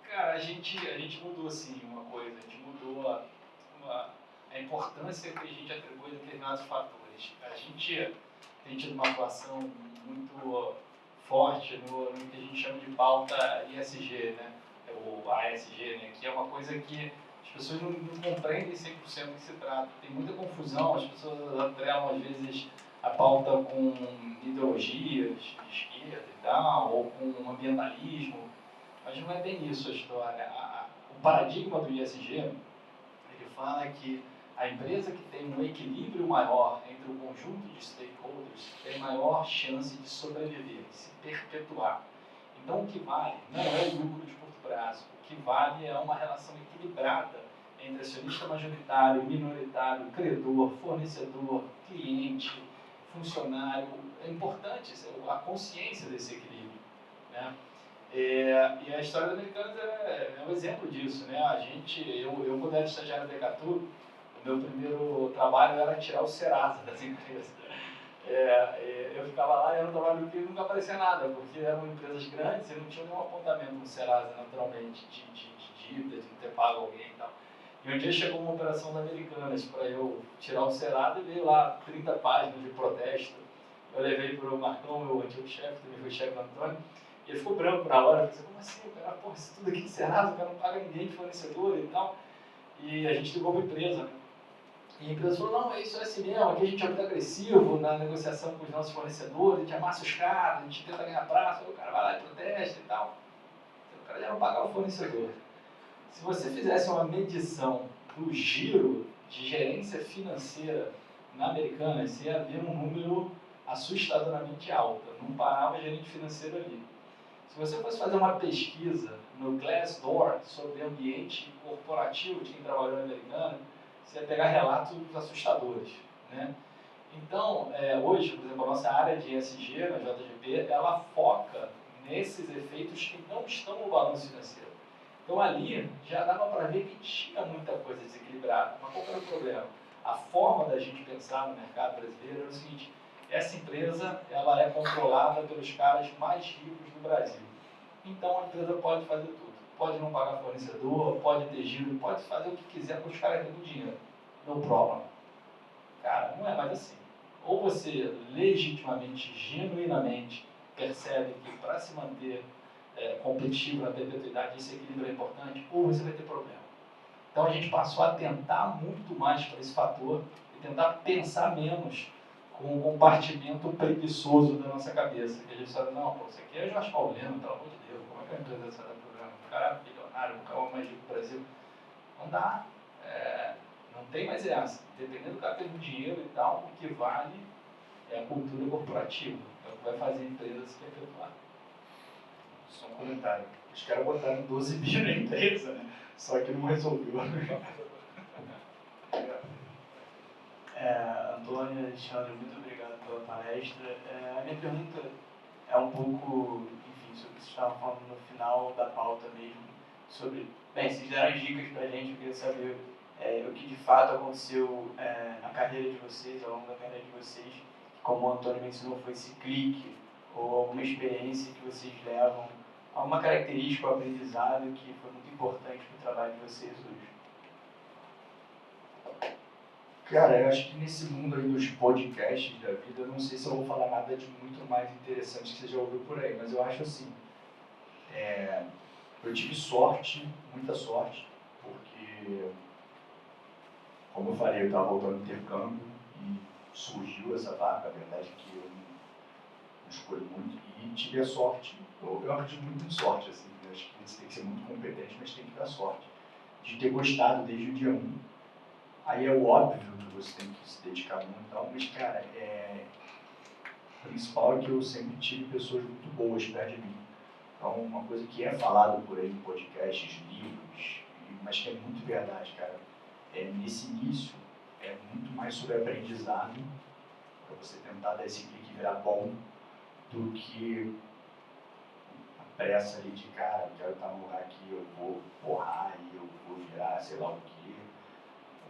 Cara, a gente mudou assim uma coisa, a gente mudou a importância que a gente atribui a determinados fatores. A gente tem tido uma atuação muito forte no que a gente chama de pauta ISG, né? Ou ASG, né? Que é uma coisa que as pessoas não compreendem 100% do que se trata. Tem muita confusão, as pessoas atrelam às vezes a pauta com ideologias de esquerda e tal, ou com ambientalismo. Mas não é bem isso a história. O paradigma do ISG, ele fala que a empresa que tem um equilíbrio maior entre o conjunto de stakeholders tem maior chance de sobreviver, de se perpetuar. Então, o que vale não é o lucro de curto prazo. O que vale é uma relação equilibrada entre acionista majoritário, minoritário, credor, fornecedor, cliente, funcionário. É importante a consciência desse equilíbrio, né? E a história da Americanas é um exemplo disso, né? Eu quando era estagiário da Decathlon, o meu primeiro trabalho era tirar o Serasa das empresas. Eu ficava lá e era um trabalho que nunca aparecia nada, porque eram empresas grandes e não tinha nenhum apontamento no Serasa, naturalmente, de dívida, de ter pago alguém e tal. E um dia chegou uma operação da Americanas para eu tirar o Serasa e veio lá 30 páginas de protesto. Eu levei para o Marcão, meu antigo chefe, também foi chefe do Antônio, e ele ficou branco na hora. Eu falei, como assim, cara? Porra, isso tudo aqui de Serasa, o cara não paga ninguém de fornecedor e tal. E a gente ligou para a empresa, né? E a empresa falou, não, isso é assim mesmo, aqui a gente é muito agressivo na negociação com os nossos fornecedores, a gente amassa os caras, a gente tenta ganhar prazo, o cara vai lá e protesta e tal. O cara já não paga o fornecedor. Se você fizesse uma medição do giro de gerência financeira na Americanas, você ia ver um número assustadoramente alto. Não parava gerente financeiro ali. Se você fosse fazer uma pesquisa no Glassdoor sobre ambiente corporativo de quem trabalhou na Americana, você ia pegar relatos assustadores, né? Então, hoje, por exemplo, a nossa área de ESG na JGP, ela foca nesses efeitos que não estão no balanço financeiro. Então, ali já dava para ver que tinha muita coisa desequilibrada. Mas qual era o problema? A forma da gente pensar no mercado brasileiro era o seguinte: essa empresa ela é controlada pelos caras mais ricos do Brasil. Então, a empresa pode fazer tudo. Pode não pagar fornecedor, pode ter giro, pode fazer o que quiser para os caras terem dinheiro. No problema. Cara, não é mais assim. Ou você legitimamente, genuinamente, percebe que para se manter competitivo na perpetuidade esse equilíbrio é importante, ou você vai ter problema. Então a gente passou a tentar muito mais para esse fator e tentar pensar menos com o compartimento preguiçoso da nossa cabeça. Que a gente sabe, não, pô, isso aqui é Jorge Paulino, pelo amor de Deus, como é que a empresa vai dar problema? O cara é bilionário, o cara é o mais rico do Brasil. Não dá. Não tem mais essa. Dependendo do cara ter dinheiro e tal, o que vale é a cultura corporativa. É o que vai fazer a empresa se perpetuar. Só um comentário. Os caras botaram 12 bi na empresa, né? Só que não resolveu. Antônio, Alexandre, muito obrigado pela palestra. A minha pergunta é um pouco, enfim, sobre o que vocês estavam falando no final da pauta mesmo, sobre, bem, vocês deram as dicas pra gente, eu queria saber o que de fato aconteceu na carreira de vocês, ao longo da carreira de vocês, que, como o Antônio mencionou, foi esse clique, ou alguma experiência que vocês levam, alguma característica ou aprendizado que foi muito importante para o trabalho de vocês hoje. Cara, eu acho que nesse mundo aí dos podcasts da vida, eu não sei se eu vou falar nada de muito mais interessante que você já ouviu por aí, mas eu acho assim, eu tive sorte, muita sorte, porque, como eu falei, eu estava voltando do intercâmbio e surgiu essa vaga, a verdade é que eu não escolhi muito, e tive a sorte, eu acredito muito em sorte, assim, eu acho que você tem que ser muito competente, mas tem que dar sorte, de ter gostado desde o dia 1. Aí é óbvio que você tem que se dedicar muito e tal, mas, cara, o principal é que eu sempre tive pessoas muito boas perto de mim. Então, uma coisa que é falado por aí em podcasts, livros, mas que é muito verdade, cara, nesse início é muito mais sobre aprendizado, para você tentar dar esse clique e virar bom, do que a pressa ali de, cara, eu quero estar num lugar que eu vou porrar e eu vou virar sei lá o quê.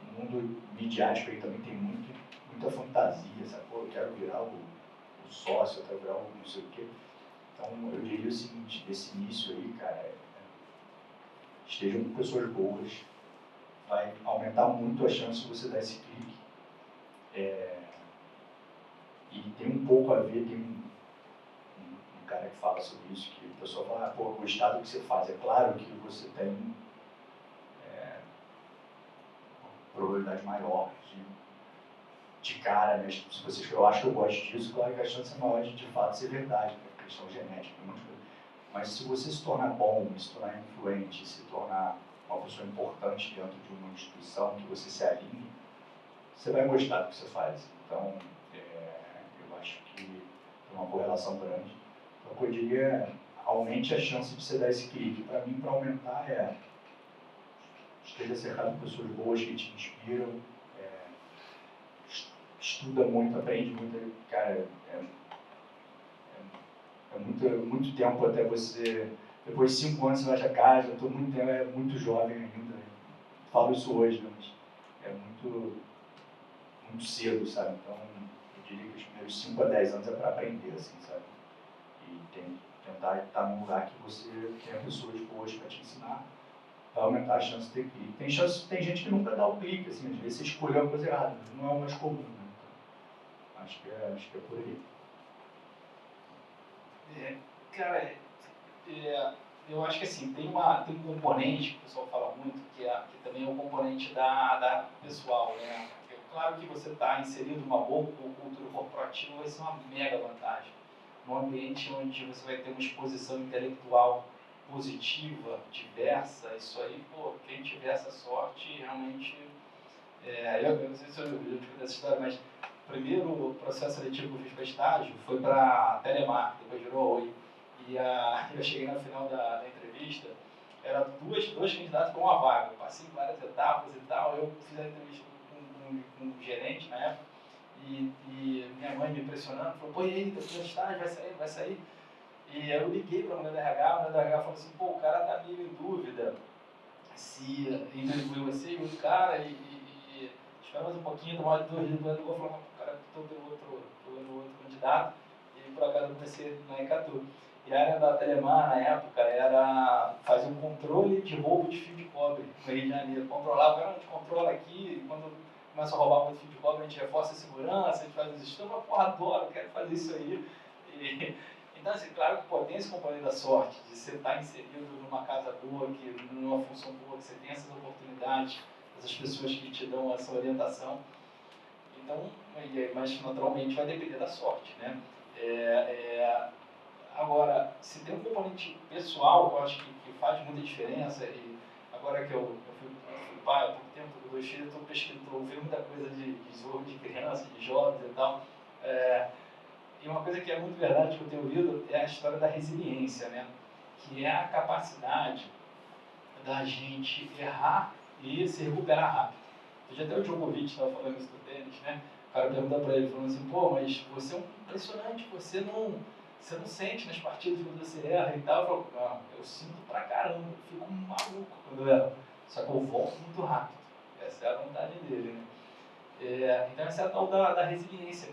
O mundo midiático aí também tem muita fantasia, sabe? Pô, eu quero virar o sócio, eu quero virar o não sei o quê. Então, eu diria o seguinte, desse início aí, cara, estejam com pessoas boas, vai aumentar muito a chance de você dar esse clique. E tem um pouco a ver, tem um cara que fala sobre isso, que o pessoal fala, pô, gostar do que você faz. É claro que você tem probabilidade maior de cara, né? Se você, eu acho que eu gosto disso, claro que a chance é maior de fato ser verdade, né? Questão genética, um monte de coisa. Mas se você se tornar bom, se tornar influente, se tornar uma pessoa importante dentro de uma instituição, que você se alinhe, você vai gostar do que você faz. Então, eu acho que tem uma correlação grande. Então, o que eu diria é, aumente a chance de você dar esse clique. Para mim, para aumentar, esteja cercado de pessoas boas que te inspiram, estuda muito, aprende muito. Cara, muito tempo até você, depois de 5 anos você vai já casa, eu estou muito tempo, muito jovem ainda, falo isso hoje, né, mas é muito cedo, sabe? Então, eu diria que os primeiros 5 a 10 anos é para aprender, assim, sabe? E tentar estar num lugar que você tenha pessoas boas para te ensinar, vai aumentar a chance de ter clique. Tem gente que nunca dá o clique, assim, às vezes você escolheu a coisa errada, mas não é o mais comum, né? Então, acho que é por aí. Cara, eu acho que assim, tem um componente que o pessoal fala muito, que também é o componente da pessoal, né? Claro que você está inserido numa boa cultura corporativa vai ser uma mega vantagem. Num ambiente onde você vai ter uma exposição intelectual positiva, diversa, isso aí, pô, quem tiver essa sorte, realmente... eu não sei se eu te conto essa história, mas o primeiro processo seletivo que eu fiz para estágio foi para Telemar, depois virou Oi. E eu cheguei na final da entrevista, eram dois candidatos para uma vaga. Eu passei em várias etapas e tal, eu fiz a entrevista com um gerente na época, e minha mãe me impressionando, falou, pô, e aí, tá fazendo estágio, vai sair? E eu liguei para a mulher da RH, a mulher da RH falou assim, pô, o cara tá meio em dúvida se interviu você e o outro cara, e espera mais um pouquinho, tomar 2 dias, eu vou falar, cara, estou pelo outro candidato, e por acaso eu comecei na Ecatu. E a área da Telemar, na época, era fazer um controle de roubo de fio de cobre no Rio de Janeiro. Controlar, a gente controla aqui, e quando começa a roubar muito fio de cobre, a gente reforça a segurança, a gente faz os estudos, mas, porra, adoro, quero fazer isso aí. Então, assim, claro que tem esse componente da sorte, de você estar inserido numa casa boa, numa função boa, que você tem essas oportunidades, essas pessoas que te dão essa orientação. Então, mas naturalmente vai depender da sorte, né? Agora, se tem um componente pessoal, eu acho que faz muita diferença, e agora que eu fui pai há pouco tempo, com 2 filhos, estou ouvindo muita coisa de desenvolvimento de crianças, de jovens e tal. E uma coisa que é muito verdade que eu tenho ouvido é a história da resiliência, né? Que é a capacidade da gente errar e se recuperar rápido. Já até o Djokovic estava falando isso do tênis, né? O cara pergunta para ele, falando assim, pô, mas você é um impressionante, você não sente nas partidas quando você erra e tal. Eu falo, não, eu sinto pra caramba, eu fico maluco quando eu erro. Só que eu volto muito rápido. Essa é a vontade dele, né? Então essa é a tal da resiliência.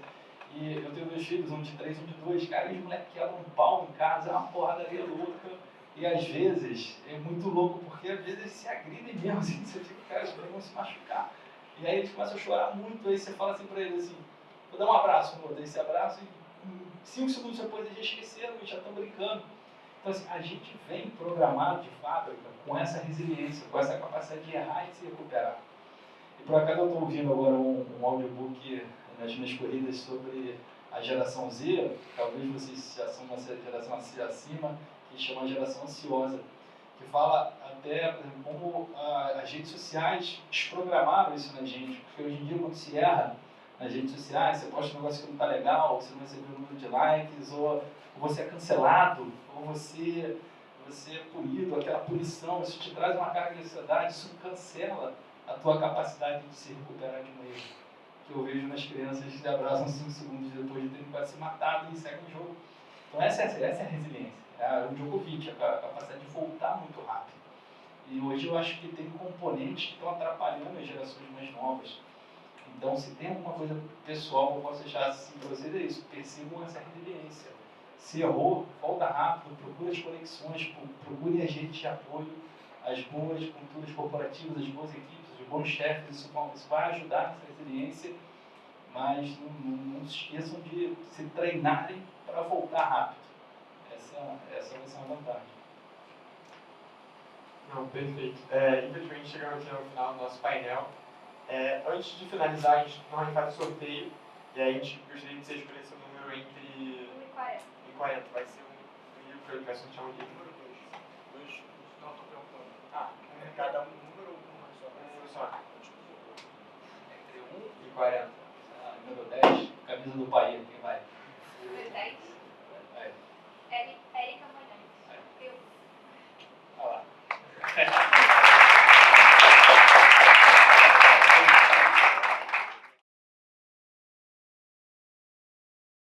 E eu tenho 2 filhos, um de 3 e um de 2, cara, e os moleques quebram um pau em casa, é uma porradaria louca. E às vezes é muito louco, porque às vezes eles se agridem mesmo, assim, você fica, cara, eles vão se machucar. E aí eles começam a chorar muito, aí você fala assim pra eles assim, vou dar um abraço no outro, aí esse abraço, e 5 segundos depois eles já esqueceram e já estão brincando. Então assim, a gente vem programado de fábrica com essa resiliência, com essa capacidade de errar e se recuperar. E por acaso eu estou ouvindo agora um audiobook nas minhas corridas sobre a geração Z, talvez vocês já são uma geração acima, que chama geração ansiosa, que fala até, por exemplo, como as redes sociais desprogramaram isso na gente, porque hoje em dia quando se erra nas redes sociais, você posta um negócio que não está legal, você não recebeu o número de likes, ou você é cancelado, ou você é punido, aquela punição, isso te traz uma carga de ansiedade, isso cancela a tua capacidade de se recuperar de um erro. Que eu vejo nas crianças que se abraçam 5 segundos depois de terem quase se matado e seguem o jogo. Então essa é a resiliência, é o Djokovic, a capacidade de voltar muito rápido. E hoje eu acho que tem componentes que estão atrapalhando as gerações mais novas. Então se tem alguma coisa pessoal que eu posso deixar assim para vocês, é isso, percebam essa resiliência. Se errou, volta rápido, procure as conexões, procure as redes de apoio, as boas culturas corporativas, as boas equipes, os bons chefes, isso vai ajudar nessa resiliência, mas não se esqueçam de se treinarem para voltar rápido. Essa vai ser uma vantagem. Não, perfeito. Infelizmente chegamos aqui no final do nosso painel. Antes de finalizar, a gente normalmente faz um sorteio, e aí a gente gostaria que você escolhesse um número entre 1 e 40. 40. Vai ser um livro professor ele vai sortear um livro. Número 2. Não, estou perguntando. Cada um número ou uma só? só. Entre 1 E 40. Número 10, camisa do Bahia, quem vai?